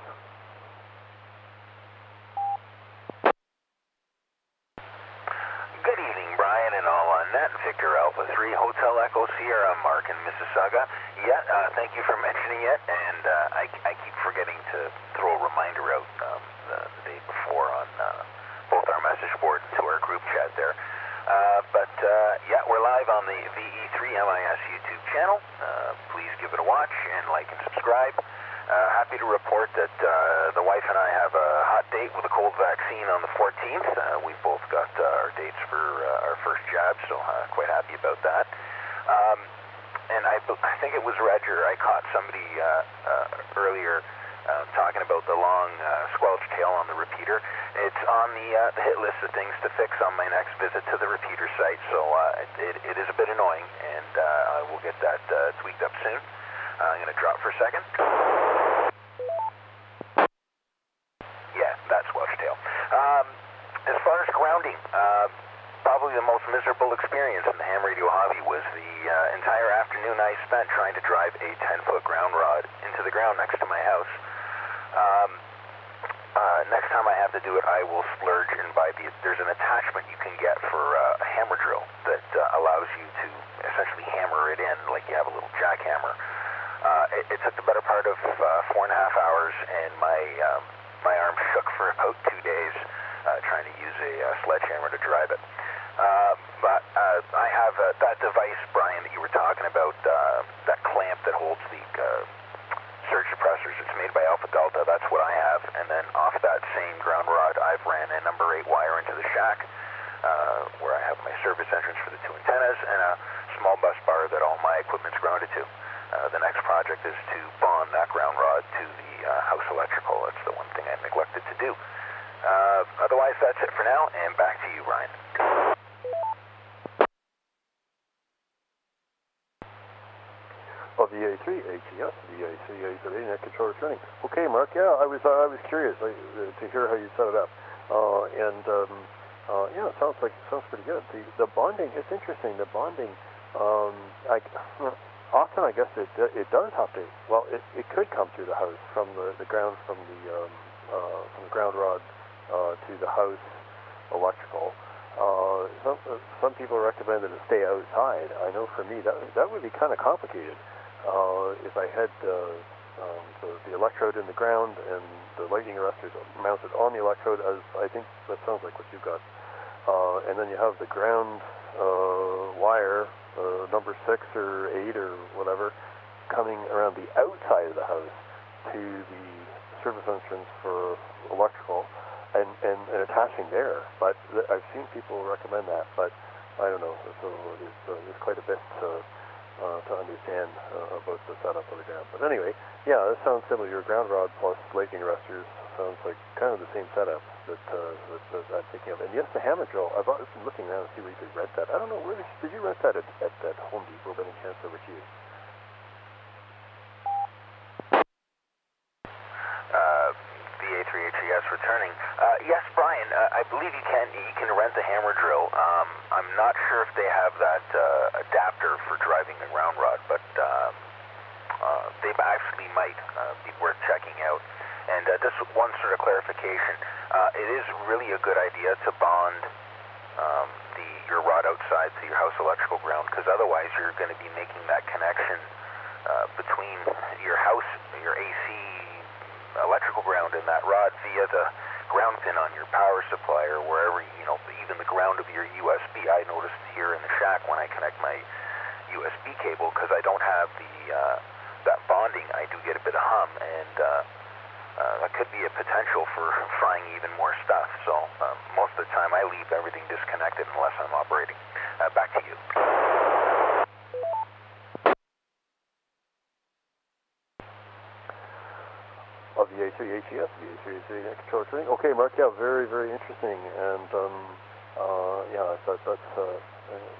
Good evening, Brian, and all on net. Victor Alpha 3, Hotel Echo Sierra, Mark in Mississauga. Yeah, thank you for mentioning it, and I keep forgetting to throw a reminder out the day before on both our message board and to our group chat there. But yeah, we're live on the VE3MIS YouTube channel. Please give it a watch and like and subscribe. Happy to report that the wife and I have a hot date with a cold vaccine on the 14th. We've both got our dates for our first jab, so quite happy about that. And I think it was Roger. I caught somebody earlier talking about the long squelch tail on the repeater. It's on the hit list of things to fix on my next visit to the repeater site, so it is a bit annoying, and I will get that tweaked up soon. I'm going to drop for a second. Yeah, that's squelch tail. As far as grounding, probably the most miserable experience in the ham radio hobby was the entire afternoon I spent trying to drive a 10-foot ground rod into the ground next to my house. Next time I have to do it, I will splurge and buy there's an attachment you can get for a hammer drill that allows you to essentially hammer it in like you have a little jackhammer. It took the better part of 4.5 hours, and my arm shook for about 2 days trying to use a sledgehammer to drive it. But I have that device, Brian, that you were talking about, that clamp that holds the surge suppressors. It's made by Alpha Delta. That's what I have. And then off that same ground rod, I've ran a number 8 wire into the shack, where I have my service entrance for the 2 antennas and a small bus bar that all my equipment's grounded to. The next project is to bond that ground rod to the house electrical. That's the one thing I neglected to do. Otherwise, that's it for now, and back to you, Ryan. VA3HES, VA3AZA Net Control Returning. Okay, Mark. Yeah, I was curious to hear how you set it up, yeah, it sounds pretty good. The bonding, it's interesting. The bonding, Often, I guess it does have to. Well, it could come through the house from the ground from the ground rod to the house electrical. Some people recommend that it stay outside. I know for me that would be kind of complicated. If I had the electrode in the ground and the lightning arresters mounted on the electrode, as I think that sounds like what you've got, and then you have the ground wire. Number 6 or 8 or whatever, coming around the outside of the house to the service entrance for electrical and attaching there. But I've seen people recommend that, but I don't know. So there's quite a bit to understand about the setup of the ground. But anyway, yeah, that sounds similar. Your ground rod plus lightning arresters sounds like kind of the same setup that I'm thinking of. And yes, the hammer drill. I've been looking around to see where you could rent that. I don't know, where did you rent that at Home Depot by any chance, or with you? VA3HES returning. Yes, Brian, I believe you can rent the hammer drill. I'm not sure if they have that adapter for driving the ground rod, but they actually might be worth checking out. And just one sort of clarification, it is really a good idea to bond your rod outside to your house electrical ground, because otherwise you're going to be making that connection between your house, your AC electrical ground and that rod via the ground pin on your power supply or wherever, even the ground of your USB. I noticed here in the shack when I connect my USB cable, because I don't have that bonding, I do get a bit of hum, and that could be a potential for frying even more stuff. So most of the time I leave everything disconnected unless I'm operating. Back to you. VA3HES, VA3HES net control training. Okay, Mark, yeah, very, very interesting. And yeah, that's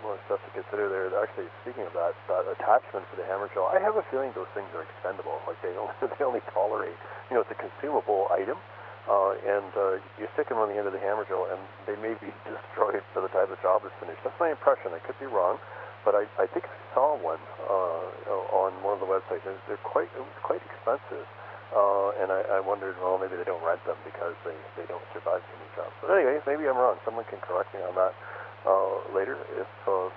more stuff to consider there. Actually, speaking of that attachment for the hammer drill, I have a feeling those things are expendable. Like they only tolerate, it's a consumable item, and you stick them on the end of the hammer drill, and they may be destroyed by the time the job is finished. That's my impression. I could be wrong, but I think I saw one on one of the websites. And it was quite expensive. And I wondered, well, maybe they don't rent them because they don't survive too many jobs. But anyway, maybe I'm wrong. Someone can correct me on that later if you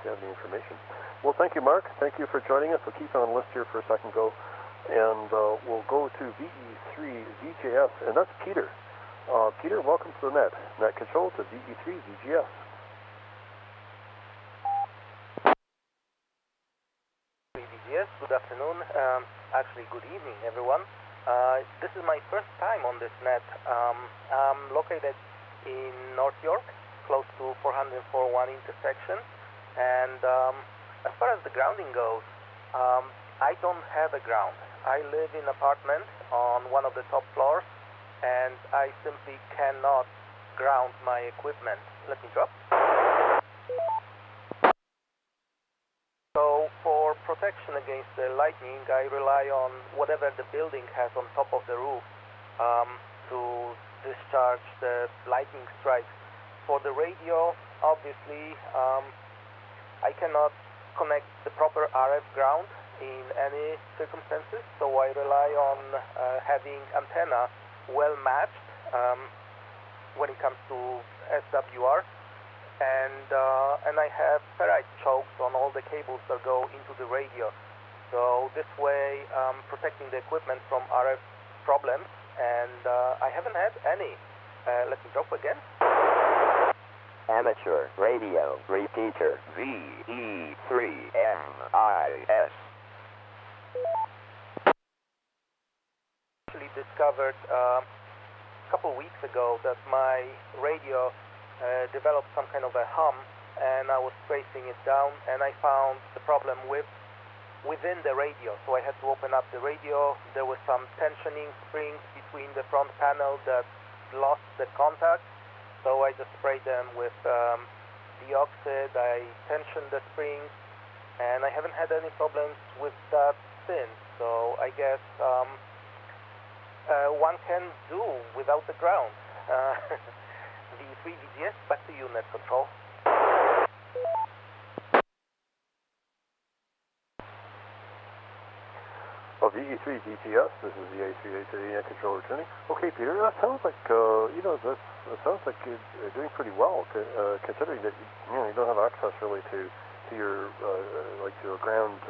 have the information. Well, thank you, Mark. Thank you for joining us. We'll keep on the list here for a second go, and we'll go to VE3 VHF, and that's Peter. Peter, welcome to the net. Net control to VE3 VGF. Yes, good afternoon. Actually, good evening, everyone. This is my first time on this net. I'm located in North York, close to 441 intersection. And as far as the grounding goes, I don't have a ground. I live in an apartment on one of the top floors, and I simply cannot ground my equipment. Let me drop. So for protection against the lightning, I rely on whatever the building has on top of the roof to discharge the lightning strikes. For the radio, obviously, I cannot connect the proper RF ground in any circumstances, so I rely on having antenna well matched when it comes to SWR. And I have ferrite chokes on all the cables that go into the radio. So this way, protecting the equipment from RF problems, and I haven't had any. Let me drop again. Amateur radio repeater VE3MIS. Actually discovered a couple weeks ago that my radio developed some kind of a hum, and I was tracing it down, and I found the problem within the radio. So I had to open up the radio. There was some tensioning springs between the front panel that lost the contact, so I just sprayed them with deoxide. I tensioned the springs, and I haven't had any problems with that since. So I guess one can do without the ground. VE3 VGS, back to you, net control. VE3 DTS, this is the A3A controller tuning. Okay, Peter, that sounds like, that sounds like you're doing pretty well, considering that you don't have access really to your, to a ground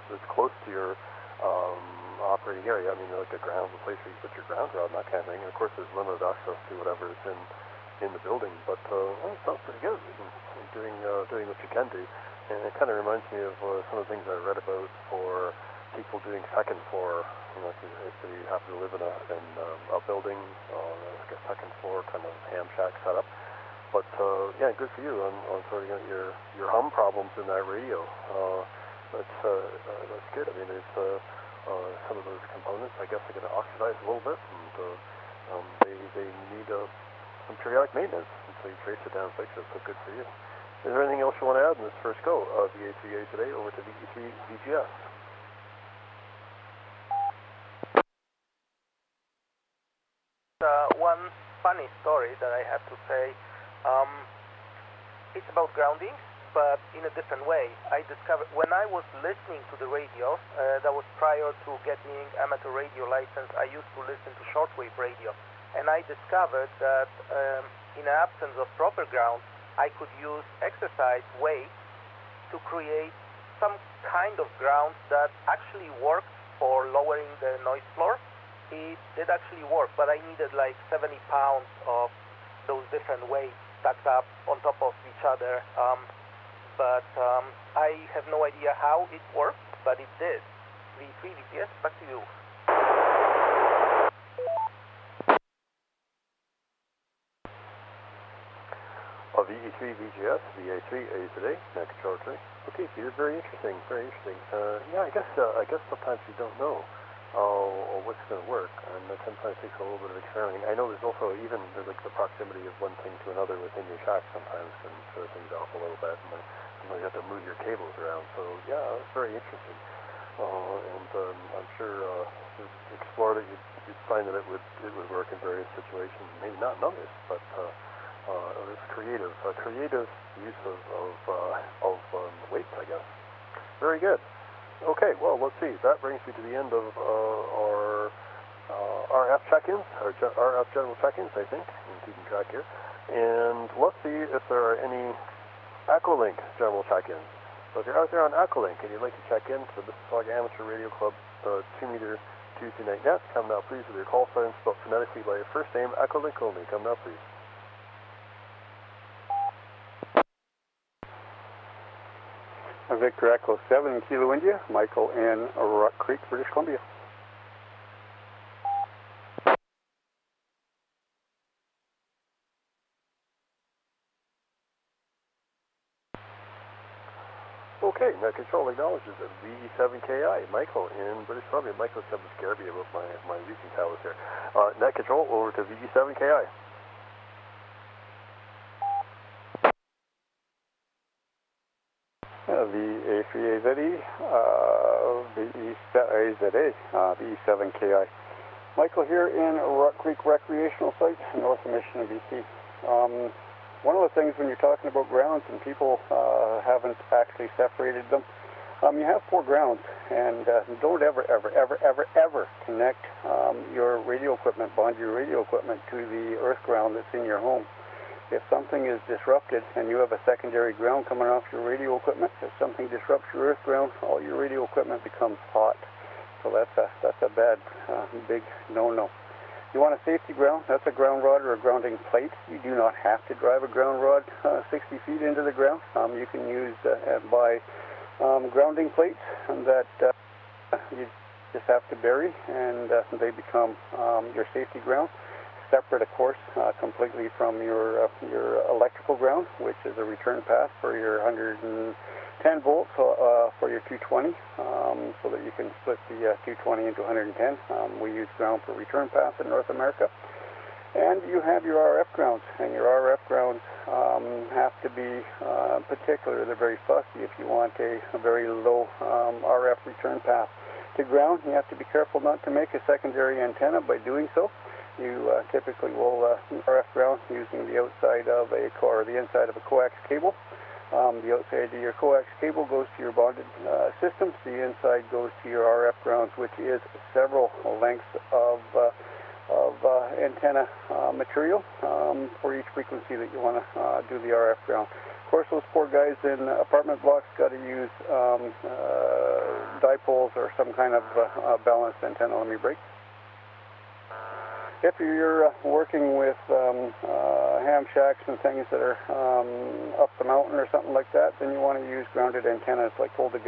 that's close to your operating area. I mean, like a ground, the place where you put your ground rod and that kind of thing. And of course, there's limited access to whatever is in the building, but it sounds pretty good. Doing what you can do. And it kind of reminds me of some of the things I read about for people doing second floor, if they happen to live in a building, like a second floor kind of ham shack setup. But yeah, good for you on sorting out your hum problems in that radio. That's good. I mean, it's some of those components, I guess, are going to oxidize a little bit, and they need some periodic maintenance. And so you trace it down, fix it. So good for you. Is there anything else you want to add in this first go of the VE3A today over to VE3 VGS? One funny story that I have to say. It's about grounding, but in a different way. I discovered when I was listening to the radio, that was prior to getting amateur radio license, I used to listen to shortwave radio, and I discovered that in the absence of proper ground, I could use exercise weights to create some kind of ground that actually worked for lowering the noise floor. It did actually work, but I needed like 70 pounds of those different weights stacked up on top of each other. But I have no idea how it worked, but it did. VE3 VGS, back to you. VE3 VGS, VA3A today, net control today. Okay, Peter, very interesting, very interesting. Yeah, I guess sometimes you don't know what's going to work, and that sometimes takes a little bit of experimenting. I know there's also even like the proximity of one thing to another within your shack sometimes can throw things off a little bit, and sometimes you have to move your cables around. So yeah, that's very interesting. I'm sure if you explored it, you'd find that it would work in various situations. Maybe not in others, but it's creative use of weights, I guess. Very good. Okay, well, let's see. That brings me to the end of our RF check-ins, our RF general check-ins, I think. I'm keeping track here. And let's see if there are any Echolink general check-ins. So if you're out there on Echolink and you'd like to check in to the Mississauga Amateur Radio Club 2-meter Tuesday night net, come now, please, with your call sign spelled phonetically by your first name, Echolink only. Come now, please. Victor Echo 7 Kilo India, Michael in Rock Creek, British Columbia. Okay, net control acknowledges that VE7KI, Michael in British Columbia. Michael's kind of scared me about my reaching towers here. Net control over to VE7KI. VA3AZE, VE7KI. Michael here in Rock Creek Recreational Site, north of Mission, BC. One of the things when you're talking about grounds and people haven't actually separated them, you have 4 grounds, and don't ever connect your radio equipment, bond your radio equipment to the earth ground that's in your home. If something is disrupted and you have a secondary ground coming off your radio equipment, if something disrupts your earth ground, all your radio equipment becomes hot. So that's a bad, big no-no. You want a safety ground, that's a ground rod or a grounding plate. You do not have to drive a ground rod 60 feet into the ground. You can use and buy grounding plates that you just have to bury, and they become your safety ground. Separate, of course, completely from your electrical ground, which is a return path for your 110 volts for your 220, so that you can split the 220 into 110. We use ground for return path in North America. And you have your RF grounds, and your RF grounds have to be particular. They're very fussy. If you want a very low RF return path to ground, you have to be careful not to make a secondary antenna by doing so. You typically will RF ground using the outside of the inside of a coax cable. The outside of your coax cable goes to your bonded systems. The inside goes to your RF grounds, which is several lengths of antenna material for each frequency that you want to do the RF ground. Of course, those poor guys in apartment blocks got to use dipoles or some kind of balanced antenna. Let me break. If you're working with ham shacks and things that are up the mountain or something like that, then you want to use grounded antennas like folded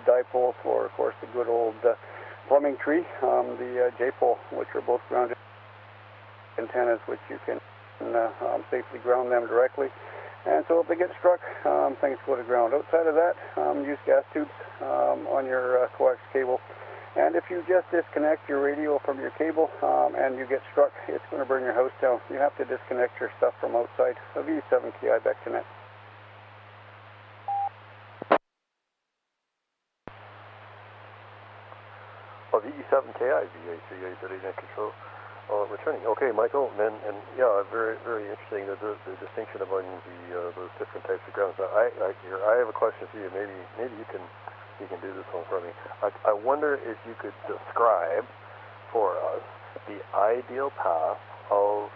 dipoles, or of course the good old plumbing tree, the J-pole, which are both grounded antennas, which you can safely ground them directly. And so if they get struck, things go to ground. Outside of that, use gas tubes on your coax cable. And if you just disconnect your radio from your cable and you get struck, it's going to burn your house down. You have to disconnect your stuff from outside. VE7KI back to net. Well, VE7KI, VA3A net control. Returning. Okay, Michael, and yeah, very, very interesting the distinction among those different types of grounds. Now, I have a question for you. Maybe you can do this one for me. I wonder if you could describe for us the ideal path of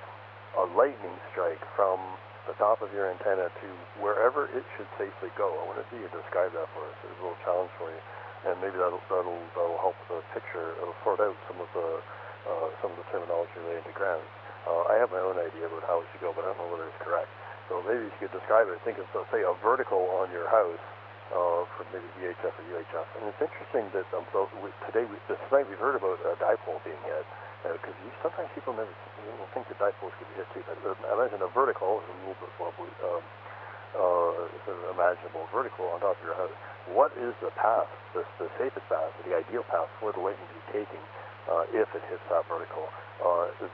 a lightning strike from the top of your antenna to wherever it should safely go. I wonder if you could describe that for us. It's a little challenge for you, and maybe that'll help the picture. It'll sort out some of the terminology related to grounds. I have my own idea about how it should go, but I don't know whether it's correct. So maybe if you could describe it. Think of, say, a vertical on your house for maybe VHF or UHF. And it's interesting that tonight we've heard about a dipole being hit, because sometimes people never think that dipoles could be hit too. But imagine a vertical, a little bit sort of imaginable vertical on top of your house. What is the path, the safest path, the ideal path for the lightning to be taking if it hits that vertical? The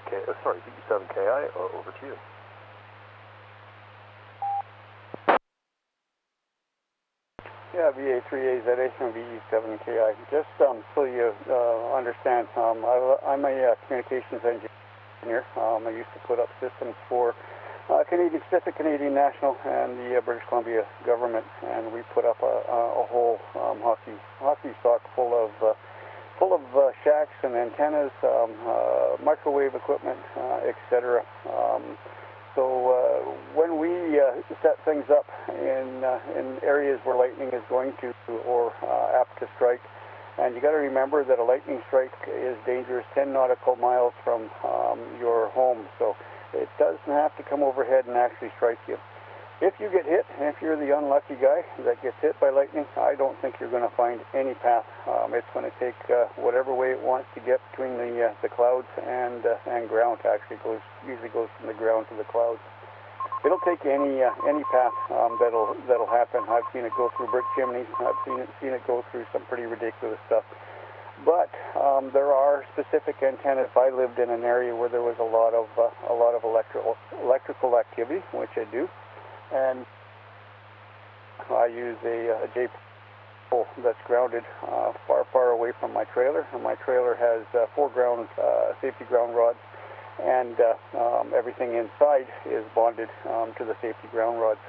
VE7KI, over to you. Yeah, VA3AZA and VE7KI. Just so you understand, I'm a communications engineer. I used to put up systems for Pacific Canadian National and the British Columbia government, and we put up a whole hockey stock full of shacks and antennas, microwave equipment, etc. So when we set things up in areas where lightning is going to or apt to strike, and you got to remember that a lightning strike is dangerous 10 nautical miles from your home, so it doesn't have to come overhead and actually strike you. If you get hit, if you're the unlucky guy that gets hit by lightning, I don't think you're going to find any path. It's going to take whatever way it wants to get between the clouds and ground. Actually, usually goes from the ground to the clouds. It'll take any path that'll happen. I've seen it go through brick chimneys. I've seen it go through some pretty ridiculous stuff. But there are specific antennas. I lived in an area where there was a lot of electrical activity, which I do. And I use a J-pole that's grounded far away from my trailer. And my trailer has 4 safety ground rods, and everything inside is bonded to the safety ground rods.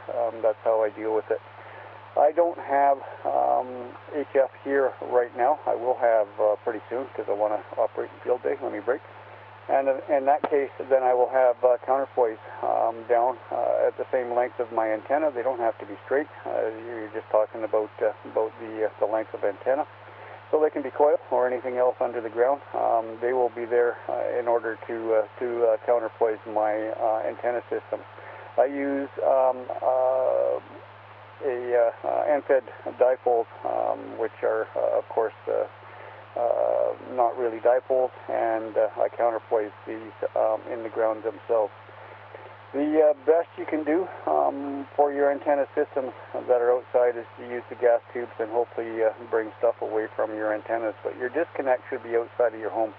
That's how I deal with it. I don't have HF here right now. I will have pretty soon, because I want to operate in field day. Let me break. And in that case, then I will have counterpoise down at the same length of my antenna. They don't have to be straight. You're just talking about the length of antenna. So they can be coil or anything else under the ground. They will be there in order to counterpoise my antenna system. I use NFED dipoles, which are, of course, not really dipoles, and I counterpoise these in the ground themselves. The best you can do for your antenna systems that are outside is to use the gas tubes and hopefully bring stuff away from your antennas, but your disconnect should be outside of your home.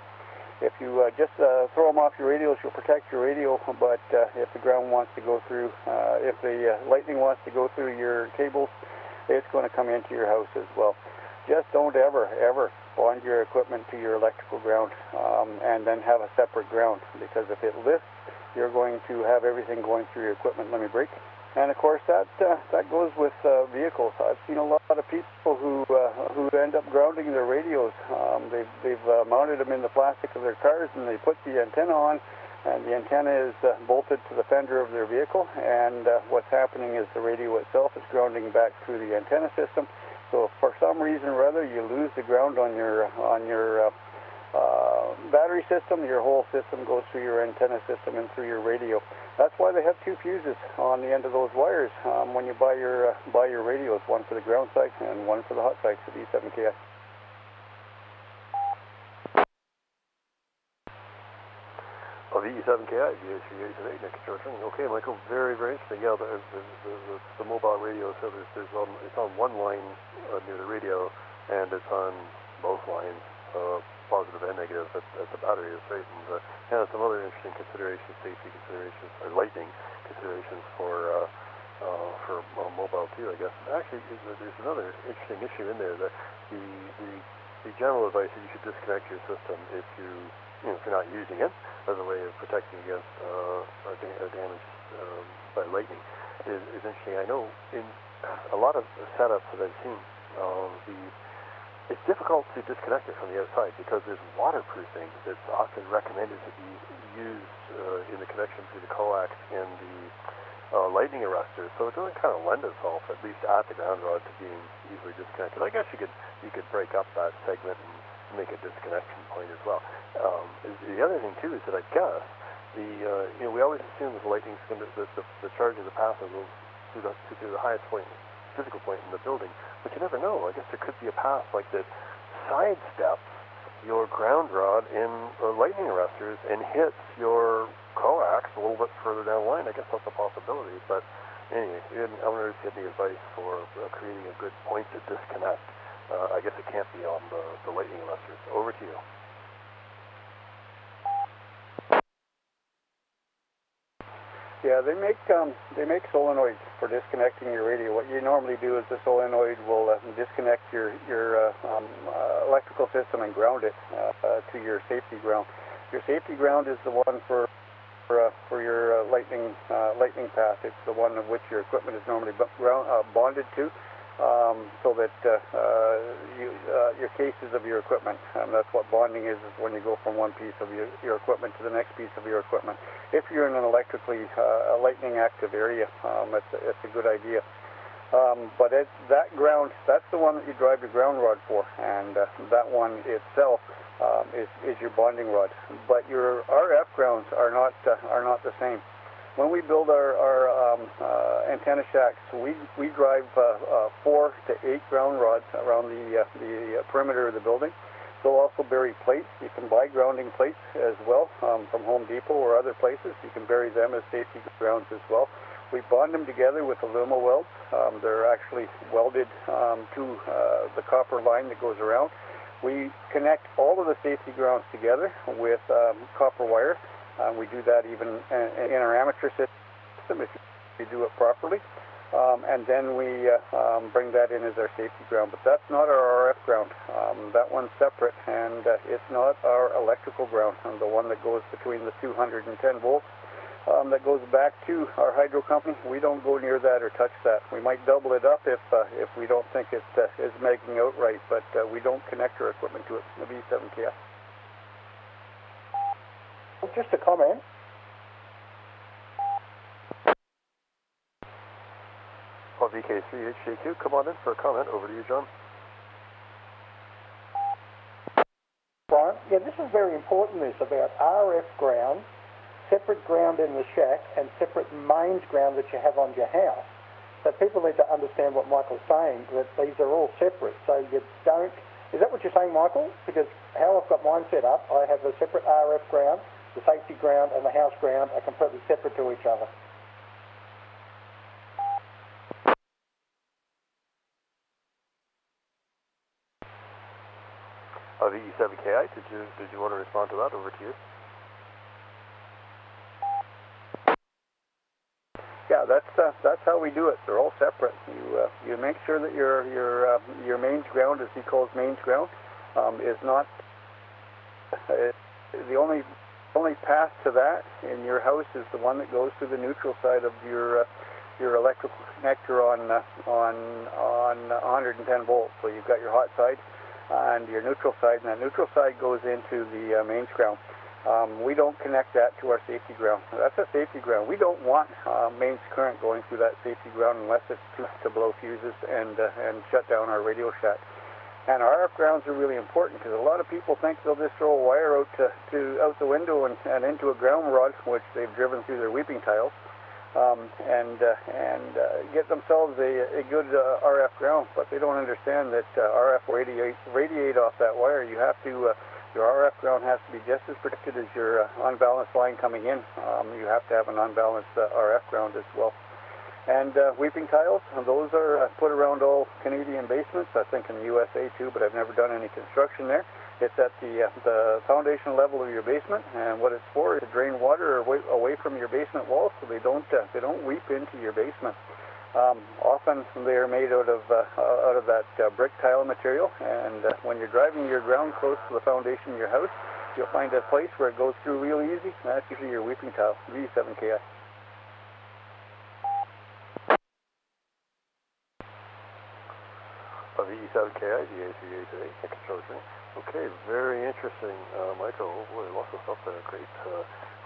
If you just throw them off your radios, you'll protect your radio, but if the ground wants to go through, if the lightning wants to go through your cables, it's going to come into your house as well. Just don't ever bond your equipment to your electrical ground and then have a separate ground, because if it lifts, you're going to have everything going through your equipment. Let me break. And of course, that goes with vehicles. I've seen a lot of people who end up grounding their radios. They've mounted them in the plastic of their cars, and they put the antenna on, and the antenna is bolted to the fender of their vehicle. And what's happening is the radio itself is grounding back through the antenna system. So if for some reason or other you lose the ground on your battery system, your whole system goes through your antenna system and through your radio. That's why they have two fuses on the end of those wires when you buy your radios, one for the ground side and one for the hot side, the V7KI. VE3MIS VHF NET construction. Okay, Michael, very, very interesting. Yeah, the mobile radio, so it's on one line near the radio, and it's on both lines, positive and negative at the battery is right. And some other interesting considerations, safety considerations, or lightning considerations for mobile too, I guess. Actually, there's another interesting issue in there that the general advice that you should disconnect your system if if you're not using it as a way of protecting against damage by lightning is interesting. I know in a lot of setups that I've seen, it's difficult to disconnect it from the outside because there's waterproofing that's often recommended to be used in the connection between the coax and the lightning arrestor. So it doesn't kind of lend itself, at least at the ground rod, to being easily disconnected. I guess you could break up that segment and make a disconnection point as well. The other thing too is that I guess we always assume that the lightning is going to the charge of the path will go to the highest point, physical point in the building, but you never know. I guess there could be a path like that sidesteps your ground rod in lightning arresters and hits your coax a little bit further down the line. I guess that's a possibility. But anyway, I wonder if you had any advice for creating a good point to disconnect. I guess it can't be on the lightning arresters. Over to you. Yeah, they make solenoids for disconnecting your radio. What you normally do is the solenoid will disconnect your electrical system and ground it to your safety ground. Your safety ground is the one for your lightning path. It's the one of which your equipment is normally bonded to, so that your cases of your equipment. That's what bonding is when you go from one piece of your equipment to the next piece of your equipment. If you're in an electrically lightning active area, it's a good idea. But that ground, that's the one that you drive your ground rod for, and that one itself is your bonding rod. But your RF grounds are not the same. When we build our antenna shacks, we drive 4 to 8 ground rods around the perimeter of the building. They'll also bury plates. You can buy grounding plates as well from Home Depot or other places. You can bury them as safety grounds as well. We bond them together with Aluma welds. They're actually welded to the copper line that goes around. We connect all of the safety grounds together with copper wire. We do that even in our amateur system if you do it properly. And then we bring that in as our safety ground. But that's not our RF ground. That one's separate, and it's not our electrical ground, the one that goes between the 210 volts that goes back to our hydro company. We don't go near that or touch that. We might double it up if we don't think it is making out right, but we don't connect our equipment to it, the V7KI. Just a comment. VK3HJQ, come on in for a comment. Over to you, John. Brian, yeah, this is very important, this, about RF ground, separate ground in the shack, and separate mains ground that you have on your house. So people need to understand what Michael's saying, that these are all separate. So you don't... Is that what you're saying, Michael? Because how I've got mine set up, I have a separate RF ground, the safety ground and the house ground are completely separate to each other. VE7KI, did you want to respond to that? Over to you. Yeah, that's how we do it. They're all separate. You make sure that your mains ground, as he calls mains ground, is not the only path to that in your house is the one that goes to the neutral side of your your electrical connector on 110 volts. So you've got your hot side and your neutral side, and that neutral side goes into the mains ground. We don't connect that to our safety ground. That's a safety ground. We don't want mains current going through that safety ground unless it's to blow fuses and shut down our radio shack. And our RF grounds are really important because a lot of people think they'll just throw a wire out out the window and into a ground rod, which they've driven through their weeping tiles, and get themselves a good RF ground. But they don't understand that RF radiate off that wire. You have to your RF ground has to be just as protected as your unbalanced line coming in. You have to have an unbalanced RF ground as well. And weeping tiles, those are put around all Canadian basements, I think in the USA too, but I've never done any construction there. It's at the foundation level of your basement, and what it's for is to drain water away from your basement walls so they don't weep into your basement. Often they're made out of that brick tile material, and when you're driving your ground close to the foundation of your house, you'll find a place where it goes through real easy, and that's usually your weeping tile, VE3MIS. VE7KI, VA3A construction. Okay, very interesting, Michael. Boy, lots of stuff there. Great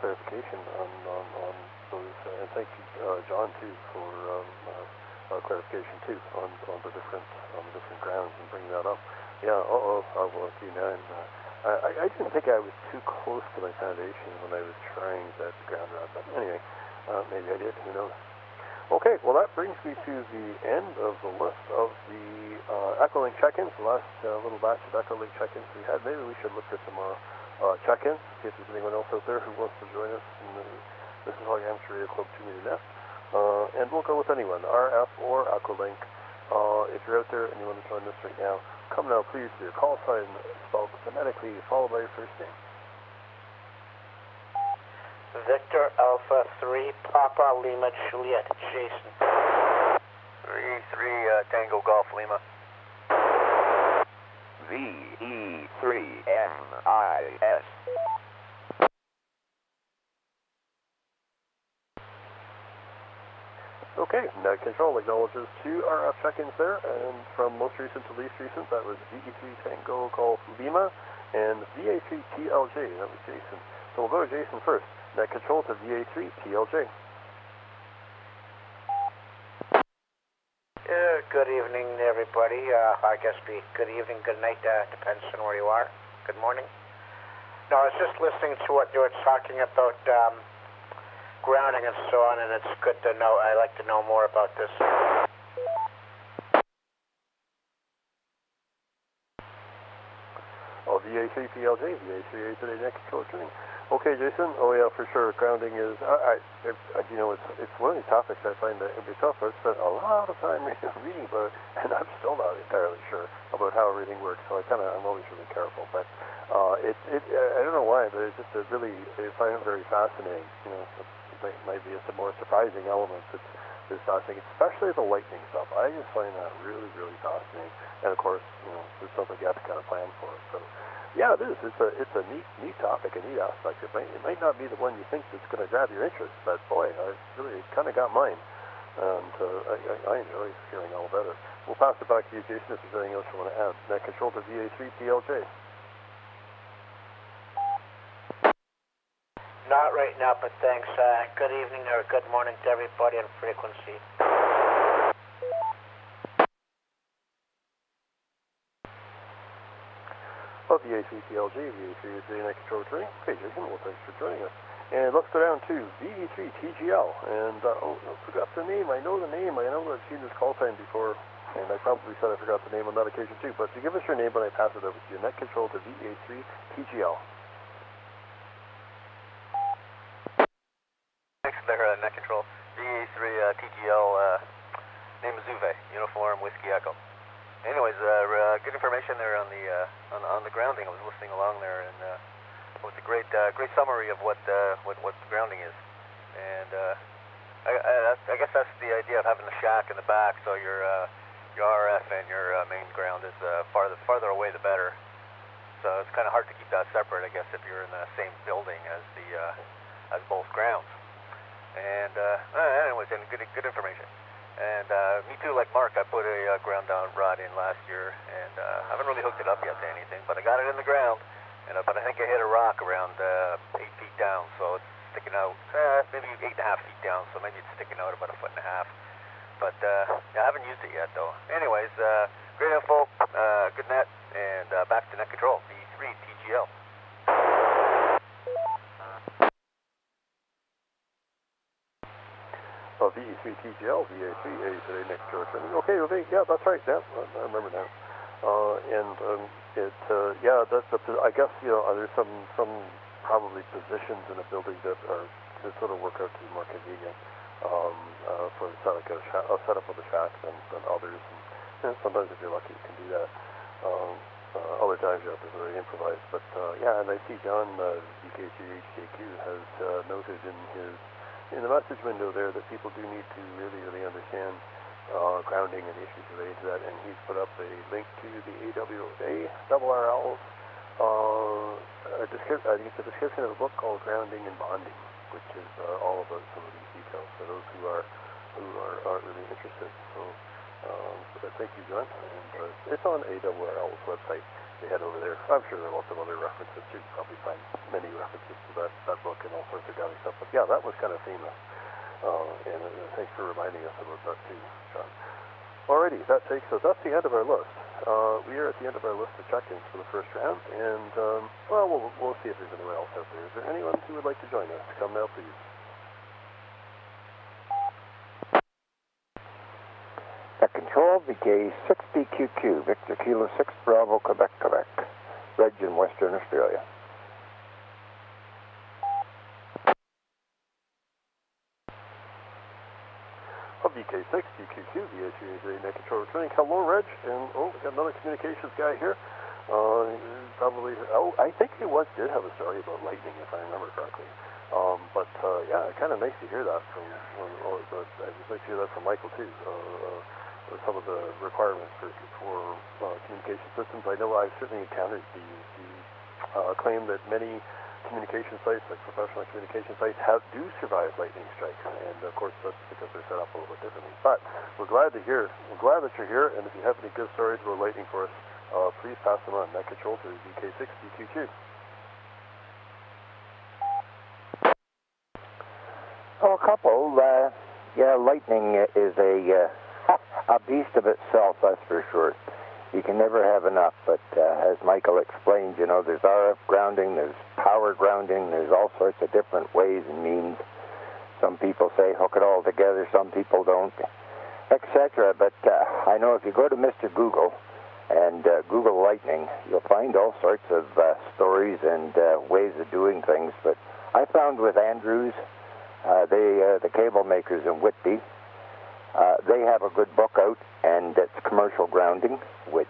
clarification on those. And thank you, John, too, for clarification too on the different grounds and bringing that up. Yeah. I'll work you now. And, I didn't think I was too close to my foundation when I was trying that ground rod, but anyway, maybe I did. Who knows? Okay, well that brings me to the end of the list of the Echolink check-ins, the last little batch of Echolink check-ins we had. Maybe we should look for some more check-ins, see if there's anyone else out there who wants to join us in this is how Amateur Radio Club 2 Meter Net. And we'll go with anyone, RF or Echolink. If you're out there and you want to join us right now, come now please with your call sign spelled phonetically followed by your first name. Victor Alpha 3 Papa Lima Juliet Jason. 3 Tango Golf Lima. VE3MIS. Okay, Net Control acknowledges 2 RF check-ins there, and from most recent to least recent, that was VE3 Tango Golf Lima and VA3 TLJ, that was Jason. So we'll go to Jason first. Net Control to VA3 TLJ. Good evening, everybody. I guess good evening, good night, depends on where you are. Good morning. No, I was just listening to what you were talking about, grounding and so on, and it's good to know. I like to know more about this. Oh, VA3 TLJ, VA3A today, Net Control tuning. Okay, Jason. Oh yeah, for sure. Grounding is, you know, it's one of these topics I find that it'd be tough. I've spent a lot of time reading about it, and I'm still not entirely sure about how everything works. So I'm always really careful. But I don't know why, but it's just I find it very fascinating. You know, it might be a more surprising element. It's fascinating, especially the lightning stuff. I just find that really, really fascinating. And of course, you know, it's something you have to kind of plan for. So. Yeah, it is. It's a neat topic, a neat aspect. It might not be the one you think that's going to grab your interest, but boy, I really kind of got mine, and I enjoy hearing all about it. We'll pass it back to you, Jason, if there's anything else you want to add. Net Control to VA3 TLJ. Not right now, but thanks. Good evening or good morning to everybody on frequency. VA3 TLJ, VA3 is the Net Control training. Okay, Jason, well, thanks for joining us. And let's go down to VE3 TGL. And, I forgot the name. I know the name. I know I've seen this call sign before, and I probably said I forgot the name on that occasion too. But to give us your name when I pass it over to you, Net Control to VA3 TGL. Thanks there, Net Control. VA3 TGL, name is Uwe, Uniform Whiskey Echo. Anyways, good information there on the grounding. I was listening along there, and it was a great summary of what the grounding is. And I guess that's the idea of having the shack in the back, so your RF and your main ground is farther away the better. So it's kind of hard to keep that separate, I guess, if you're in the same building as both grounds. And anyways, and good information. And me too, like Mark, I put a ground down rod in last year, and I haven't really hooked it up yet to anything, but I got it in the ground, and but I think I hit a rock around 8 feet down, so it's sticking out, maybe 8.5 feet down, so maybe it's sticking out about 1.5 feet. But yeah, I haven't used it yet, though. Anyways, great info, good net, and back to net control, VE3 TGL. VE3 TGL, VA3A today next to us. Okay, yeah, that's right. Yeah, I remember now. Yeah, that's I guess there's some probably positions in a building that are to sort of work out to be more convenient for a setup of the shack than others. And sometimes if you're lucky, you can do that. Other times you have to sort of improvise. But yeah, and I see John VK3HJQ has noted in the message window there that people do need to really understand grounding and issues related to that, and he's put up a link to the ARRL's I think it's a description of a book called Grounding and Bonding, which is all about some of these details for those who aren't really interested. So thank you, John. And it's on ARRL's website. They head over there. I'm sure there are lots of other references too. You probably find many references to that book and all sorts of grounding stuff. But yeah, that was kind of famous. And thanks for reminding us about that too, John. Alrighty, that takes us. That's the end of our list. We are at the end of our list of check-ins for the first round, and well, we'll see if there's anyone else out there. Is there anyone who would like to join us? Come now, please. At control, VK6BQQ, Victor Kilo 6 Bravo, Quebec, Quebec. Reg in Western Australia. VK6, BQQ, VH3 net control returning. Hello, Reg. And we got another communications guy here. I think he once did have a story about lightning, if I remember correctly. But yeah, kind of nice to hear that from. I just like to hear that from Michael too. Some of the requirements for communication systems. I know I've certainly encountered the claim that many communication sites, like professional communication sites, do survive lightning strikes, and of course that's because they're set up a little bit differently. But we're glad that you're here, and if you have any good stories about lightning for us, please pass them on. Net control to VK6 BQQ. Oh, a couple. Yeah, lightning is a beast of itself, that's for sure. You can never have enough, but as Michael explained, there's RF grounding, there's power grounding, there's all sorts of different ways and means. Some people say hook it all together, some people don't, etc. But I know if you go to Mr. Google and Google lightning, you'll find all sorts of stories and ways of doing things. But I found with Andrews, the cable makers in Whitby, they have a good book out, and it's commercial grounding, which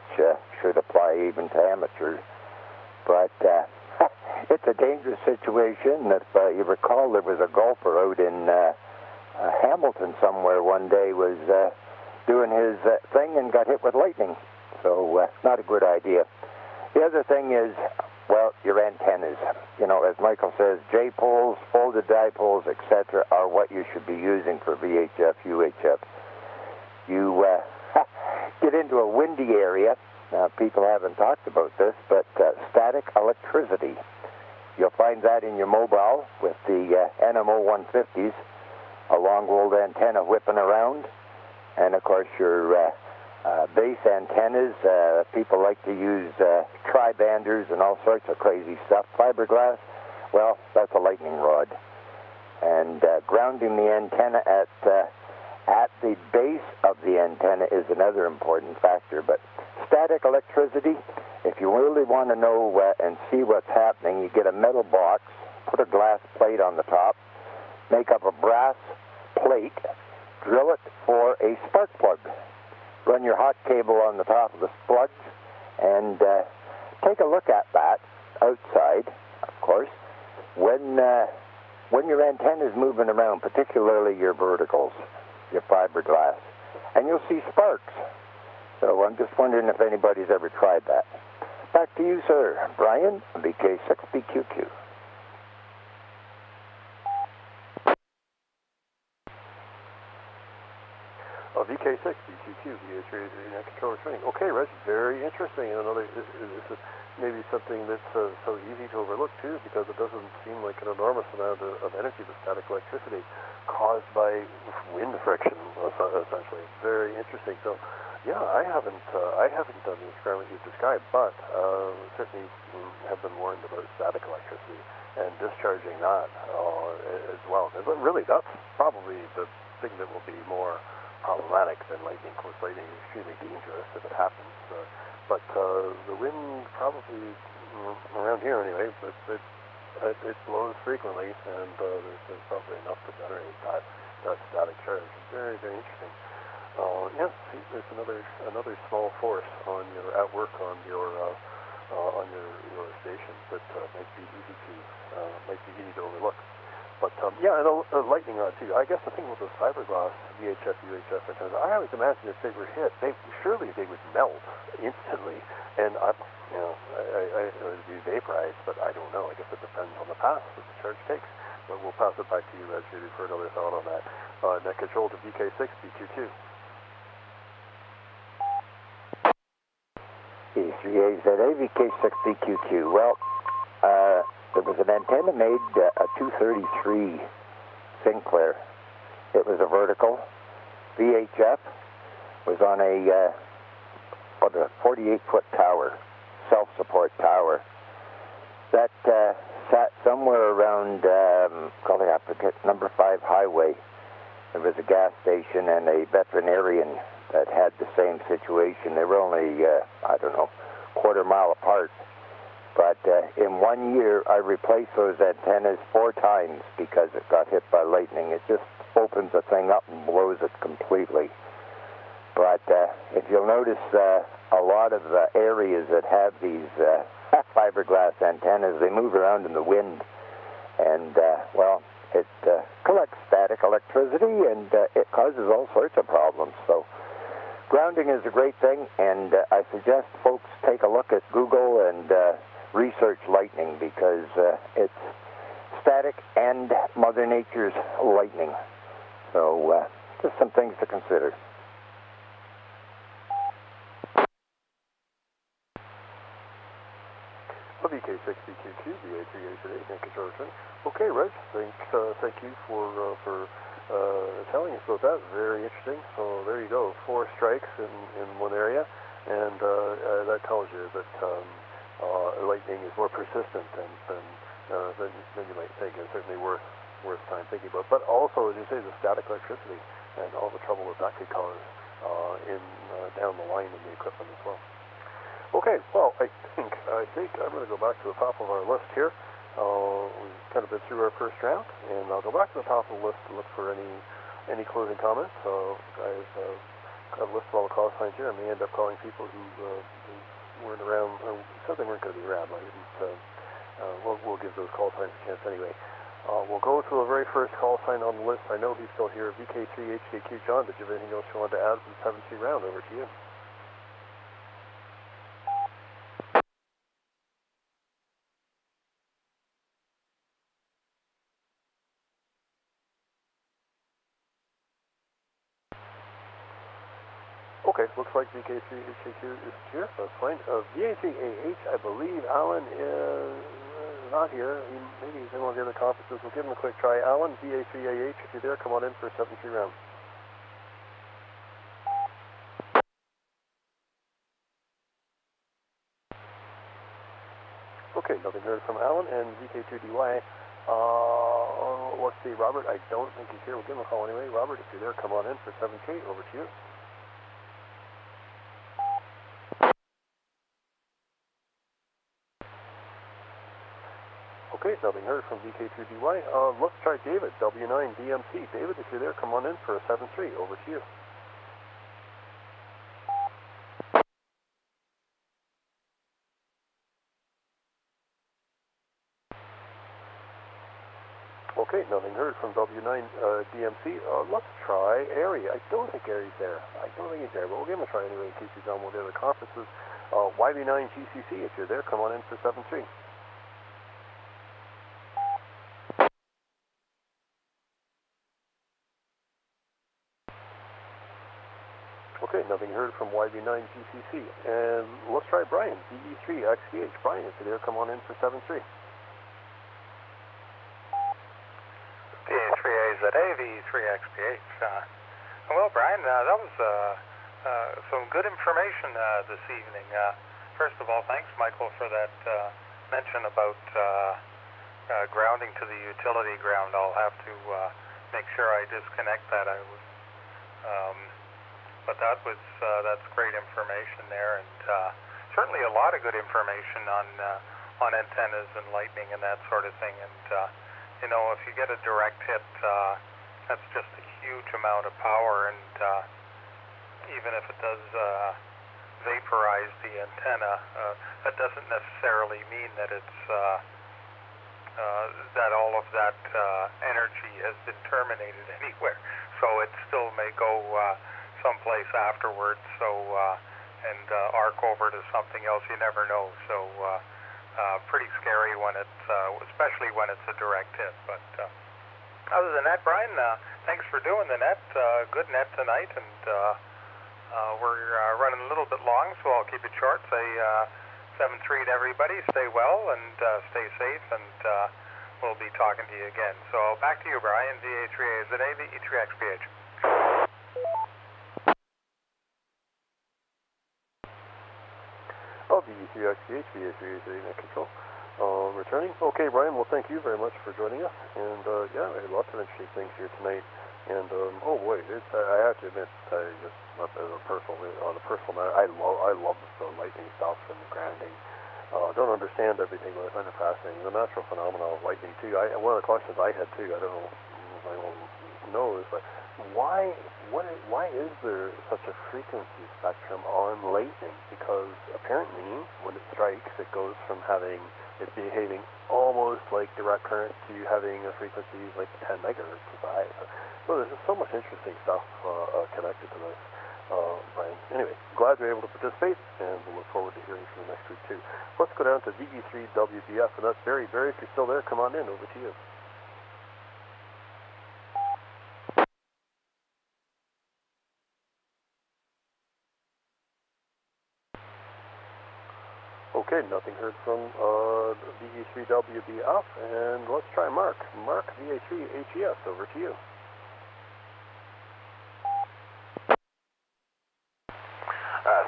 should apply even to amateurs. But it's a dangerous situation. If you recall, there was a golfer out in Hamilton somewhere one day was doing his thing and got hit with lightning. So not a good idea. The other thing is, well, your antennas. As Michael says, J-poles, folded dipoles, etc. are what you should be using for VHF, UHF. You get into a windy area. Now, people haven't talked about this, but static electricity. You'll find that in your mobile with the NMO 150s, a long-rolled antenna whipping around. And, of course, your base antennas, people like to use tri-banders and all sorts of crazy stuff. Fiberglass, well, that's a lightning rod. And grounding the antenna at the base of the antenna is another important factor. But static electricity, if you really want to know and see what's happening, you get a metal box, put a glass plate on the top, make up a brass plate, drill it for a spark plug. Run your hot cable on the top of the plugs, and take a look at that outside, of course, when your antenna is moving around, particularly your verticals, your fiberglass, and you'll see sparks. So I'm just wondering if anybody's ever tried that. Back to you, sir. Brian, VK6BQQ. VK6, BQQ, VE3 net controller training. Okay, Reg, very interesting. And another, this is maybe something that's so easy to overlook too, because it doesn't seem like an enormous amount of energy, the static electricity caused by wind friction, essentially. Very interesting. So, yeah, I haven't done the experiment you've described, but certainly have been warned about static electricity and discharging that as well. Because really, that's probably the thing that will be more problematic than lightning. Of course, lightning is extremely dangerous if it happens. But the wind probably, around here anyway, but it blows frequently, and there's probably enough to generate that static charge. Very, very interesting. Yeah, see, there's another small force on your at work on your station that might be easy to overlook. But yeah, and lightning rod too. I guess the thing with those fiberglass VHF, UHF antennas, I always imagine if they were hit, surely they would melt instantly, and I would be vaporized. But I don't know. I guess it depends on the path that the charge takes. But we'll pass it back to you, Reg, maybe for another thought on that. Net control to VK6, BQ2. VE3AZA, VK6, BQ2. Well, there was an antenna made, a 233 Sinclair. It was a vertical. VHF was on a 48-foot tower, self-support tower. That sat somewhere around, I forget, number 5 highway. There was a gas station and a veterinarian that had the same situation. They were only, quarter mile apart. But in 1 year, I replaced those antennas 4 times because it got hit by lightning. It just opens the thing up and blows it completely. But if you'll notice, a lot of areas that have these fiberglass antennas, they move around in the wind. And, it collects static electricity, and it causes all sorts of problems. So grounding is a great thing, and I suggest folks take a look at Google and research lightning, because it's static and Mother Nature's lightning. So just some things to consider. VK6, BQ2, VA3A8, net controller training. Okay, Reg, thank you for telling us about that. Very interesting. So there you go, 4 strikes in one area, and that tells you that lightning is more persistent than you might think. It's certainly worth time thinking about. But also, as you say, the static electricity and all the trouble that could cause down the line in the equipment as well. Okay, well, I think I'm going to go back to the top of our list here. We've kind of been through our first round, and I'll go back to the top of the list to look for any closing comments. Guys, got a list of all the call signs here. I may end up calling people who weren't around, said they weren't going to be around. We'll give those call signs a chance anyway. We'll go to the very first call sign on the list. I know he's still here, VK3 HKQ. John, did you have anything else you wanted to add to the 7C round? Over to you. Okay, looks like VK3 HKQ is here. That's fine. VA3AH, I believe Alan is not here. Maybe he's in one of the other conferences. We'll give him a quick try. Alan, VA3AH, if you're there, come on in for a 7-3 round. Okay, nothing heard from Alan. And VK2DY, let's see, Robert, I don't think he's here. We'll give him a call anyway. Robert, if you're there, come on in for 7-3. Over to you. Okay, nothing heard from VK2DY. Let's try David, W9DMC. David, if you're there, come on in for a 7-3. Over to you. Okay, nothing heard from W9DMC. Let's try Ari. I don't think Ari's there. I don't think he's there, but we'll give him a try anyway in case he's on one of the other conferences. YB9GCC, if you're there, come on in for 7-3. Okay, nothing heard from YB9 GCC. And let's try Brian, VE3 XBH. Brian, if you're there, come on in for 7-3. VE3AZA, VE3XPH. Well, Brian, that was some good information this evening. First of all, thanks, Michael, for that mention about grounding to the utility ground. I'll have to make sure I disconnect that. But that's great information there, and certainly a lot of good information on antennas and lightning and that sort of thing. And you know, if you get a direct hit, that's just a huge amount of power, and even if it does vaporize the antenna, that doesn't necessarily mean that it's that all of that energy has been terminated anywhere. So it still may go someplace afterwards, and arc over to something else. You never know. So pretty scary when it's, especially when it's a direct hit. But other than that, Brian, thanks for doing the net. Good net tonight, and we're running a little bit long, so I'll keep it short. Say 7-3 to everybody. Stay well and stay safe, and we'll be talking to you again. So back to you, Brian. VA3AZA, VE3XPH. Oh, VE3XPH, VA3AZA net control. Returning. Okay, Brian, well, thank you very much for joining us. And yeah, I had lots of interesting things here tonight. And oh boy, I have to admit, just on a personal matter, I love the lightning stuff and the grounding. Don't understand everything, but I find it fascinating. The natural phenomenon of lightning too. One of the questions I had too, I don't know if anyone knows, but why is there such a frequency spectrum on lightning? Because apparently, when it strikes, it goes from having it behaving almost like direct current to having a frequency like 10 megahertz per side. So there's just so much interesting stuff connected to this, Brian. Anyway, glad you're able to participate, and we'll look forward to hearing from you next week too. Let's go down to VE3WBF, and that's Barry. Barry, if you're still there, come on in. Over to you. Okay, nothing heard from VE3WBF, and let's try Mark. Mark, VA3HES, over to you.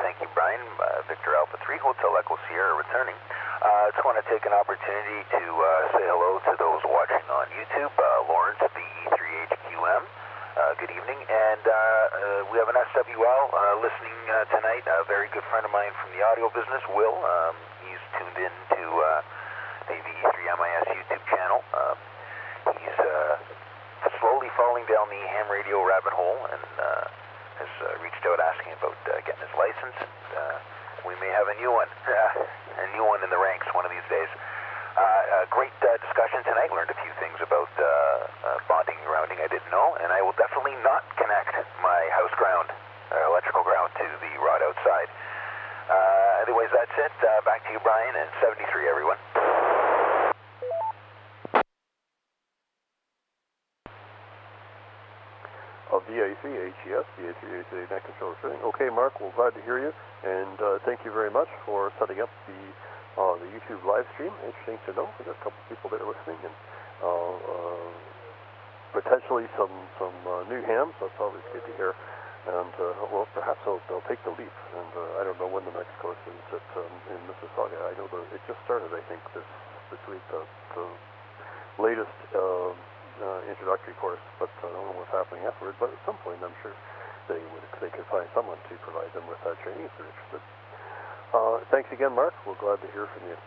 Thank you, Brian. Victor Alpha 3, Hotel Echo Sierra returning. I just want to take an opportunity to say hello to those watching on YouTube. Lawrence, VE3HQM, good evening. And we have an SWL listening tonight, a very good friend of mine from the audio business, Will. He's tuned in to the VE3MIS YouTube channel. He's slowly falling down the ham radio rabbit hole, and has reached out asking about getting his license. And we may have a new one in the ranks one of these days. Great discussion tonight. Learned a few things about bonding and grounding I didn't know, and I will definitely not connect my house ground, electrical ground, to the rod outside. Anyways, that's it. Back to you, Brian, and 73, everyone. VA3HES, VA3HES net control setting. Okay, Mark, we're glad to hear you, and thank you very much for setting up the YouTube live stream. Interesting to know. We've got a couple people there listening, and potentially some new hams. That's always good to hear. And well, perhaps they'll take the leap. And I don't know when the next course is in Mississauga. I know it just started. I think this week, the latest introductory course, but I don't know what's happening afterwards. But at some point, I'm sure they could find someone to provide them with that training if they're interested. Thanks again, Mark. We're glad to hear from you.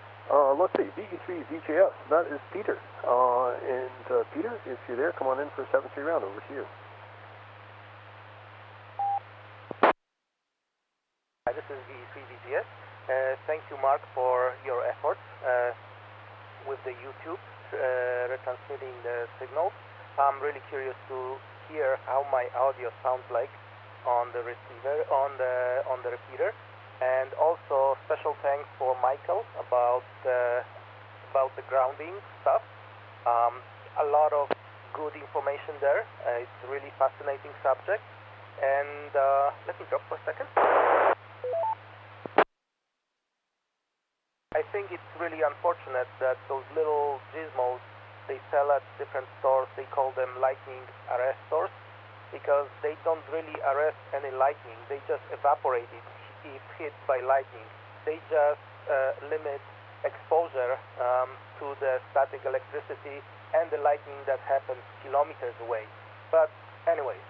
Let's see, VE3 VHF. That is Peter. And Peter, if you're there, come on in for a 7-3 round. Over to you. Hi, this is VE3 VGS. Thank you, Mark, for your efforts with the YouTube retransmitting the signals. I'm really curious to hear how my audio sounds like on the receiver, on the repeater. And also special thanks for Michael about the grounding stuff. A lot of good information there. It's a really fascinating subject, And let me drop for a second. I think it's really unfortunate that those little gizmos they sell at different stores, they call them lightning arrestors, because they don't really arrest any lightning, they just evaporate it if hit by lightning. They just limit exposure to the static electricity and the lightning that happens kilometers away. But anyways,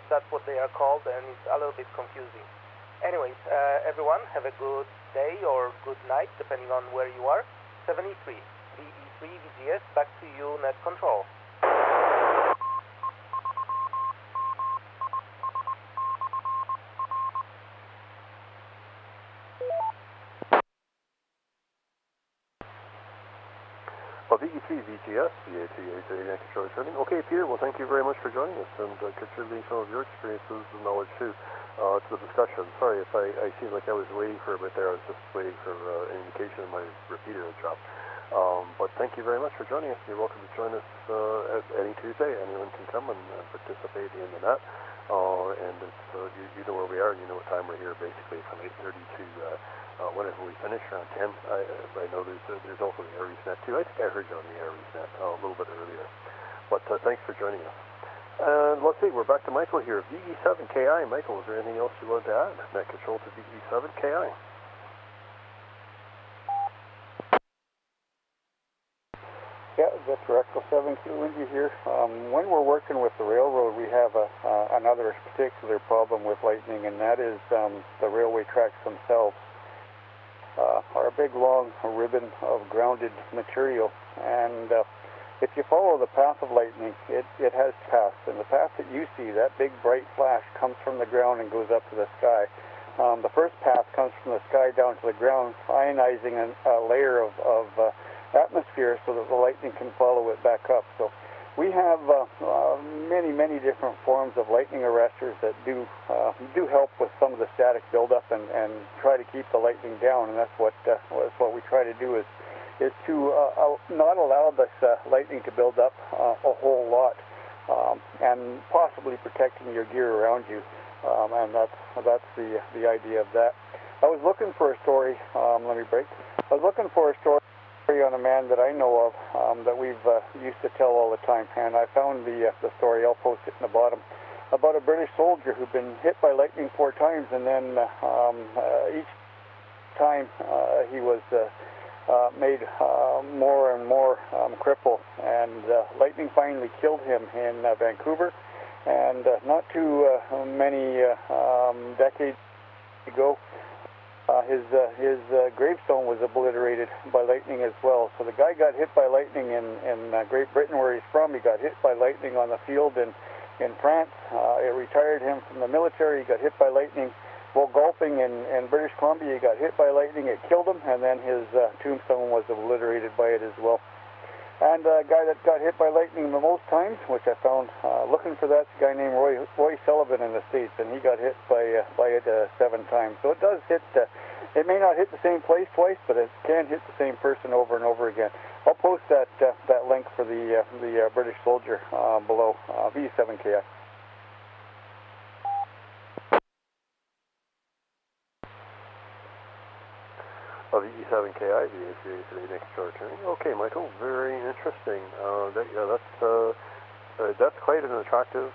that's what they are called, and it's a little bit confusing. Anyways, everyone, have a good day or good night, depending on where you are. 73, VE3 VGS, back to you, net control. Well, VE3 VGS, VA3 net control returning. Okay, Peter, well, thank you very much for joining us and contributing some of your experiences and knowledge too to the discussion. Sorry if I seemed like I was waiting for a bit there. I was just waiting for an indication of my repeater had dropped. But thank you very much for joining us. You're welcome to join us at any Tuesday. Anyone can come and participate in the net. And it's, you know where we are, and you know what time we're here, basically from 8:30 to whenever we finish, around 10. I know there's also the Aries net too. I think I heard you on the Aries net a little bit earlier. But thanks for joining us. And let's see, we're back to Michael here. VE7KI, Michael, is there anything else you wanted to add? Net control to VE7KI. Yeah, that's Echo 7 Lindsay here. When we're working with the railroad, we have another particular problem with lightning, and that is the railway tracks themselves are a big long ribbon of grounded material, and if you follow the path of lightning, it has paths, and the path that you see, that big bright flash, comes from the ground and goes up to the sky. The first path comes from the sky down to the ground, ionizing a layer of atmosphere so that the lightning can follow it back up. So we have many different forms of lightning arresters that do help with some of the static buildup and try to keep the lightning down, and that's what we try to do is to not allow this lightning to build up a whole lot, and possibly protecting your gear around you, and that's the idea of that. I was looking for a story. Let me break. I was looking for a story on a man that I know of that we've used to tell all the time, and I found the story. I'll post it in the bottom, about a British soldier who'd been hit by lightning 4 times, and then each time he was made more and more crippled, and lightning finally killed him in Vancouver, and not too many decades ago, his gravestone was obliterated by lightning as well. So the guy got hit by lightning in Great Britain, where he's from. He got hit by lightning on the field in France. It retired him from the military. He got hit by lightning while golfing in British Columbia. He got hit by lightning. It killed him, and then his tombstone was obliterated by it as well. And a guy that got hit by lightning the most times, which I found looking for that's a guy named Roy Sullivan in the States, and he got hit by it 7 times. So it does hit. It may not hit the same place twice, but it can hit the same person over and over again. I'll post that link for the British soldier below, V7KI. VE7KI, VA3 net control returning. Okay, Michael, very interesting. That's quite an attractive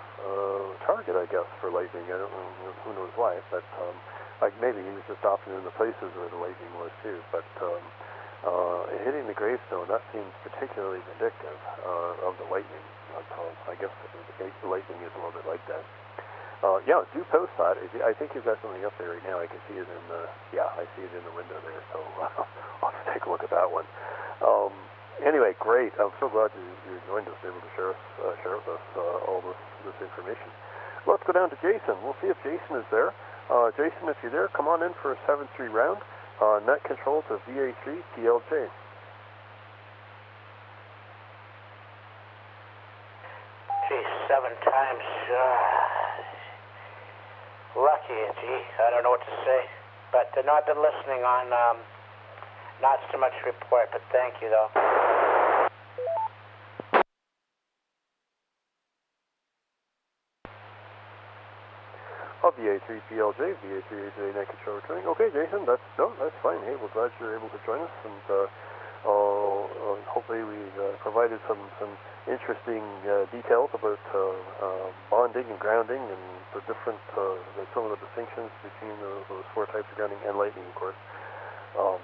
target, I guess, for lightning. I don't know, who knows why, but like maybe he was just often in the places where the lightning was too. But hitting the gravestone, that seems particularly vindictive of the lightning. I guess the lightning is a little bit like that. Yeah, do post that. I think you've got something up there right now. I can see it in the, I see it in the window there, so I'll have to take a look at that one. Anyway, great. I'm so glad you joined us, able to share with us all this information. Let's go down to Jason. We'll see if Jason is there. Jason, if you're there, come on in for a 7-3 round. Net control to VA3 PLJ. Gee, 7 times. Lucky, gee. I don't know what to say. But no, I've been listening on, not so much report, but thank you, though. VA3PLJ, VA3HA net control returning. Okay, Jason, that's fine. Hey, we're glad you're able to join us, and hopefully we provided some interesting details about bonding and grounding and the different, some of the distinctions between those four types of grounding and lightning, of course. So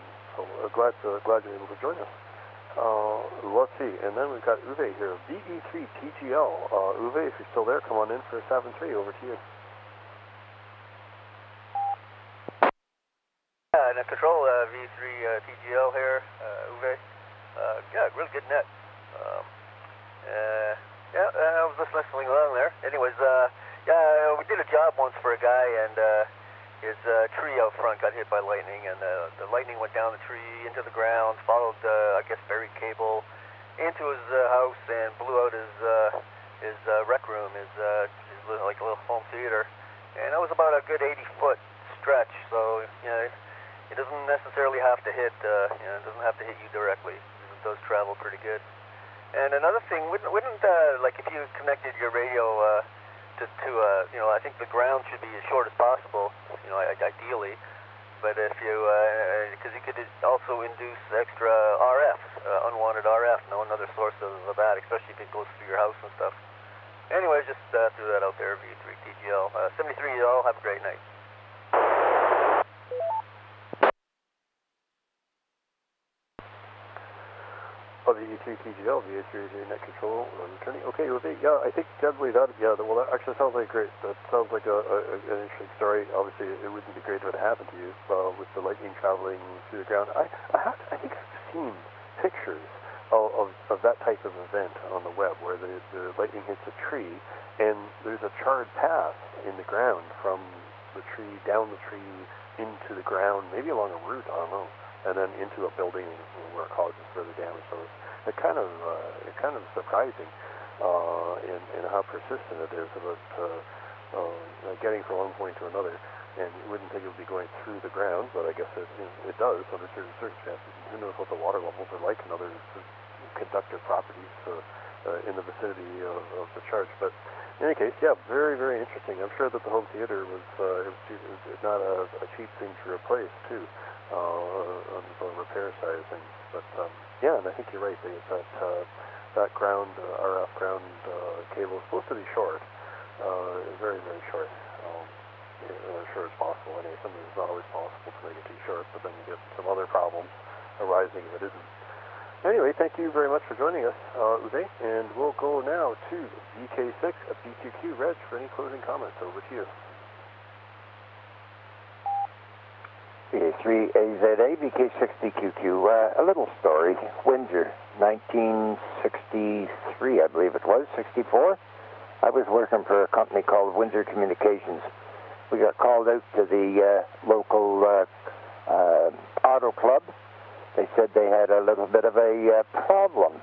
glad you're able to join us. Let's see, and then we've got Uwe here, VE3TGL. Uwe, if you're still there, come on in for 7-3. Over to you. Net control, V3TGL here, Uwe. Yeah, really good net. I was just listening along there. Anyways, we did a job once for a guy, and his tree out front got hit by lightning, and the lightning went down the tree into the ground, followed, I guess, buried cable into his house, and blew out his rec room, his like a little home theater. And that was about a good 80-foot stretch, so it doesn't necessarily have to hit, it doesn't have to hit you directly. It does travel pretty good. And another thing, wouldn't like if you connected your radio to I think the ground should be as short as possible, ideally. But if you, because you could also induce extra RF, unwanted RF, another source of that, especially if it goes through your house and stuff. Anyways, just threw that out there, V3TGL. 73, y'all, have a great night. VE3TGL, VA3HA net control, returning. Okay, yeah, I think generally that actually sounds like great. That sounds like an interesting story. Obviously, it wouldn't be great if it happened to you with the lightning traveling through the ground. I think I've seen pictures of that type of event on the web where the lightning hits a tree and there's a charred path in the ground from the tree, down the tree, into the ground, maybe along a route, I don't know, and then into a building where it causes further damage. So it's kind of surprising in how persistent it is about getting from one point to another. And you wouldn't think it would be going through the ground, but I guess it does under certain circumstances. Who knows what the water levels are like and other conductive properties in the vicinity of the charge. But in any case, yeah, very, very interesting. I'm sure that the home theater was not a cheap thing to replace, too, on the repair side of things. But yeah, and I think you're right. That ground, RF ground cable is supposed to be short, very, very short. As short as possible. Anyway, sometimes it's not always possible to make it too short, but then you get some other problems arising if it isn't. Anyway, thank you very much for joining us, Uwe, and we'll go now to VK6 at BQQ. Reg, for any closing comments, over to you. VA3AZA, VK60QQ, a little story. Windsor, 1963, I believe it was, 64. I was working for a company called Windsor Communications. We got called out to the local auto club. They said they had a little bit of a problem.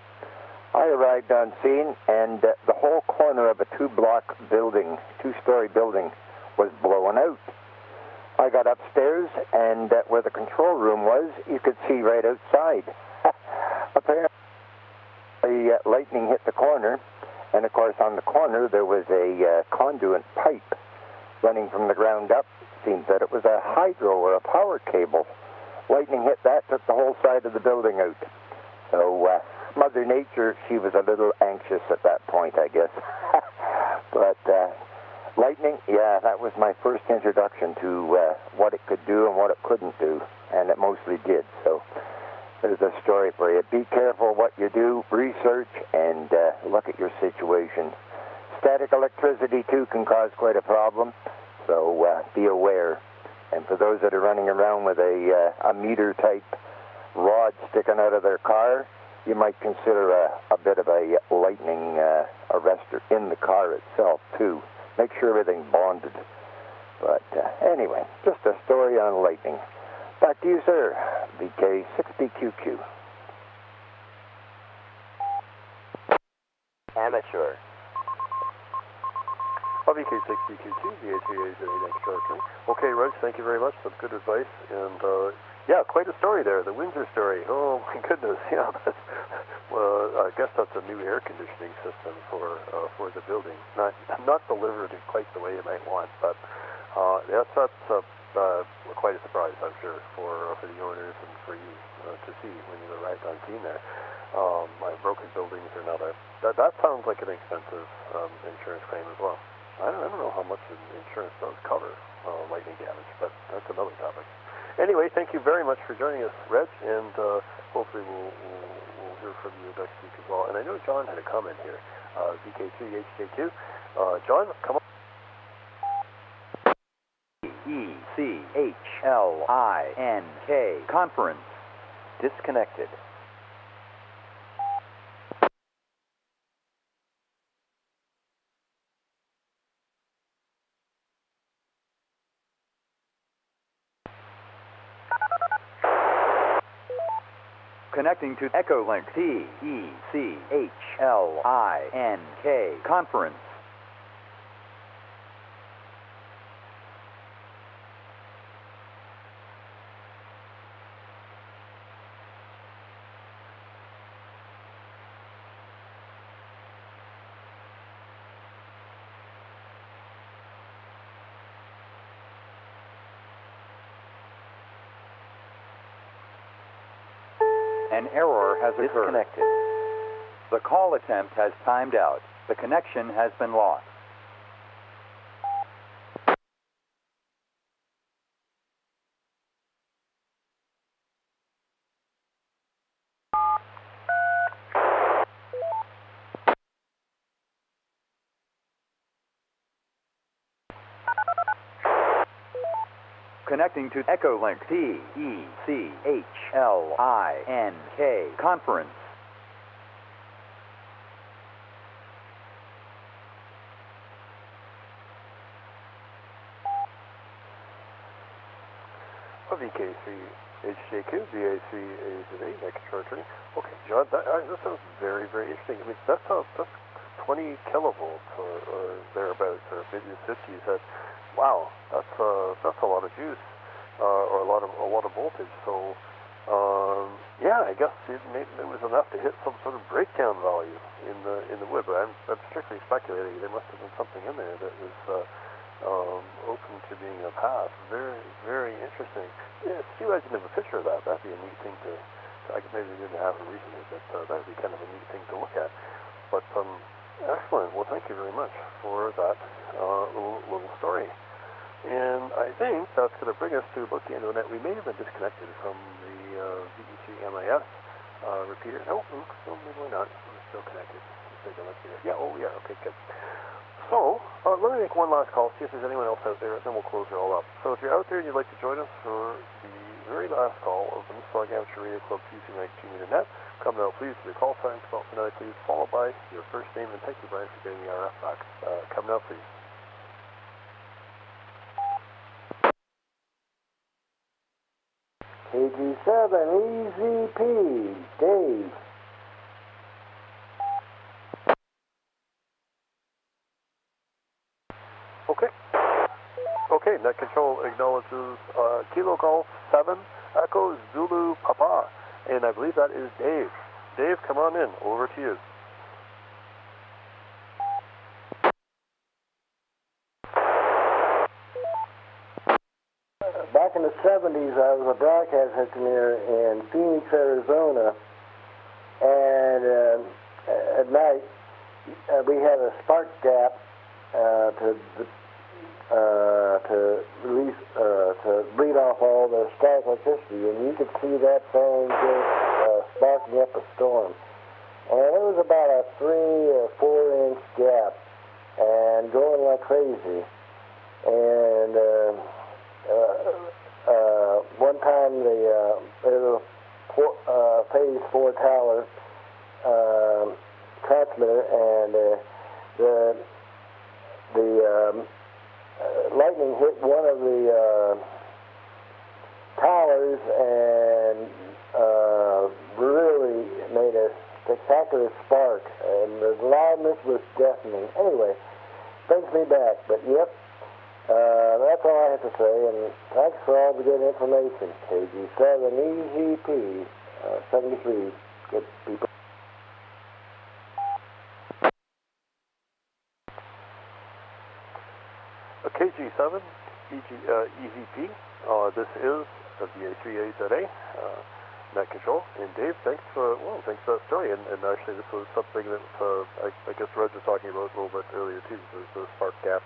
I arrived on scene, and the whole corner of a two-story building was blowing out. I got upstairs, and where the control room was, you could see right outside. Apparently, the lightning hit the corner, and of course on the corner there was a conduit pipe running from the ground up. Seems that it was a hydro or a power cable. Lightning hit that, took the whole side of the building out. So Mother Nature, she was a little anxious at that point, I guess. But lightning, yeah, that was my first introduction to what it could do and what it couldn't do, and it mostly did. So there's a story for you. Be careful what you do, research, and look at your situation. Static electricity, too, can cause quite a problem, so be aware. And for those that are running around with a meter-type rod sticking out of their car, you might consider a bit of a lightning arrestor in the car itself, too. Make sure everything's bonded. But anyway, just a story on lightning. Back to you, sir. VK6BQQ. Amateur. VK6BQQ, VA3HA. Okay, Reg, thank you very much. That's good advice. And yeah, quite a story there, the Windsor story. Oh my goodness, yeah. Well, I guess that's a new air conditioning system for the building. Not delivered in quite the way you might want, but That's quite a surprise, I'm sure, for the owners and for you to see when you arrived on scene there. Broken buildings are not that sounds like an expensive insurance claim as well. I don't know how much insurance does cover lightning damage, but that's another topic. Anyway, thank you very much for joining us, Reg, and hopefully we'll hear from you next week as well. And I know John had a comment here, VK3HK2. John, come on. ECHLINK conference disconnected. Connecting to Echolink TECHLINK conference. An error has occurred. Disconnected. The call attempt has timed out. The connection has been lost. Connecting to Echolink TECHLINK conference. VK3HJQ, VA3A, net control attorney. Okay, John, that sounds very, very interesting. I mean, that's 20 kilovolts or thereabouts, or 50s. Wow, that's a lot of juice, or a lot of voltage. So, yeah, I guess it was enough to hit some sort of breakdown value in the wood. But I'm strictly speculating. There must have been something in there that was open to being a pass. Very, very interesting. Yeah, see, I didn't have a picture of that. That'd be a neat thing to. I maybe didn't have it recently, but that'd be kind of a neat thing to look at. But excellent. Well, thank you very much for that little story. And I think that's going to bring us to about the end of the net. We may have been disconnected from the VE3MIS repeater. No, maybe we're not. We're still connected. Let's take a look here. Yeah, yeah, okay, good. So, let me make one last call, see if there's anyone else out there, and then we'll close it all up. So if you're out there and you'd like to join us for the very last call of the Mississauga Amateur Radio Club Tuesday night meter net, come now please to the call sign, spelled phonetically, followed by your first name, and thank you, Brian, for getting the RF back. Come now please. KG7 EZP, Dave. Okay, net control acknowledges Kilo Golf 7, Echo Zulu Papa, and I believe that is Dave. Dave, come on in, over to you. Back in the 70s, I was a broadcast engineer in Phoenix, Arizona, and at night we had a spark gap to lead off all the static electricity, and you could see that thing just sparking up a storm. And it was about a 3 or 4 inch gap, and going like crazy. And one time there was a phase 4 tower transmitter, and the lightning hit one of the towers and really made a spectacular spark, and the loudness was deafening. Anyway, brings me back, but yep, that's all I have to say, and thanks for all the good information. KG7 EZP 73, good people. KG7 EVP. This is the VA3AZA net control. And Dave, thanks for that story. And actually, this was something that I guess Reg was talking about a little bit earlier too. The spark gap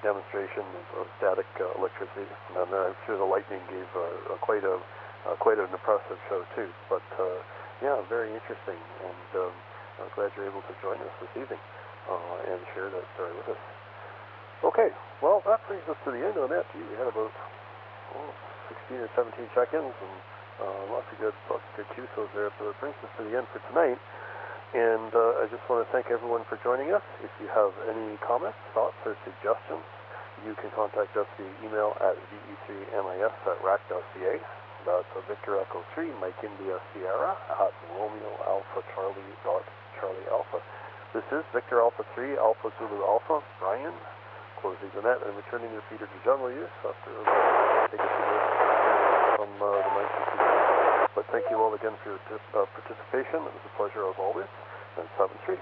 demonstration of static electricity, and I'm sure the lightning gave quite an impressive show too. But yeah, very interesting. And I'm glad you're able to join us this evening and share that story with us. Okay, well, that brings us to the end of that. We had about 16 or 17 check-ins and lots of good QSOs there. So it brings us to the end for tonight. And I just want to thank everyone for joining us. If you have any comments, thoughts, or suggestions, you can contact us via email at VE3MIS@RAC.ca. That's Victor Echo 3, Mike India Sierra at Romeo Alpha Charlie Alpha. This is Victor Alpha 3, Alpha Zulu Alpha, Brian, closing the net and returning the feeder to general use after taking a few minutes from the 19 But thank you all again for your participation. It was a pleasure as always. And 7-3.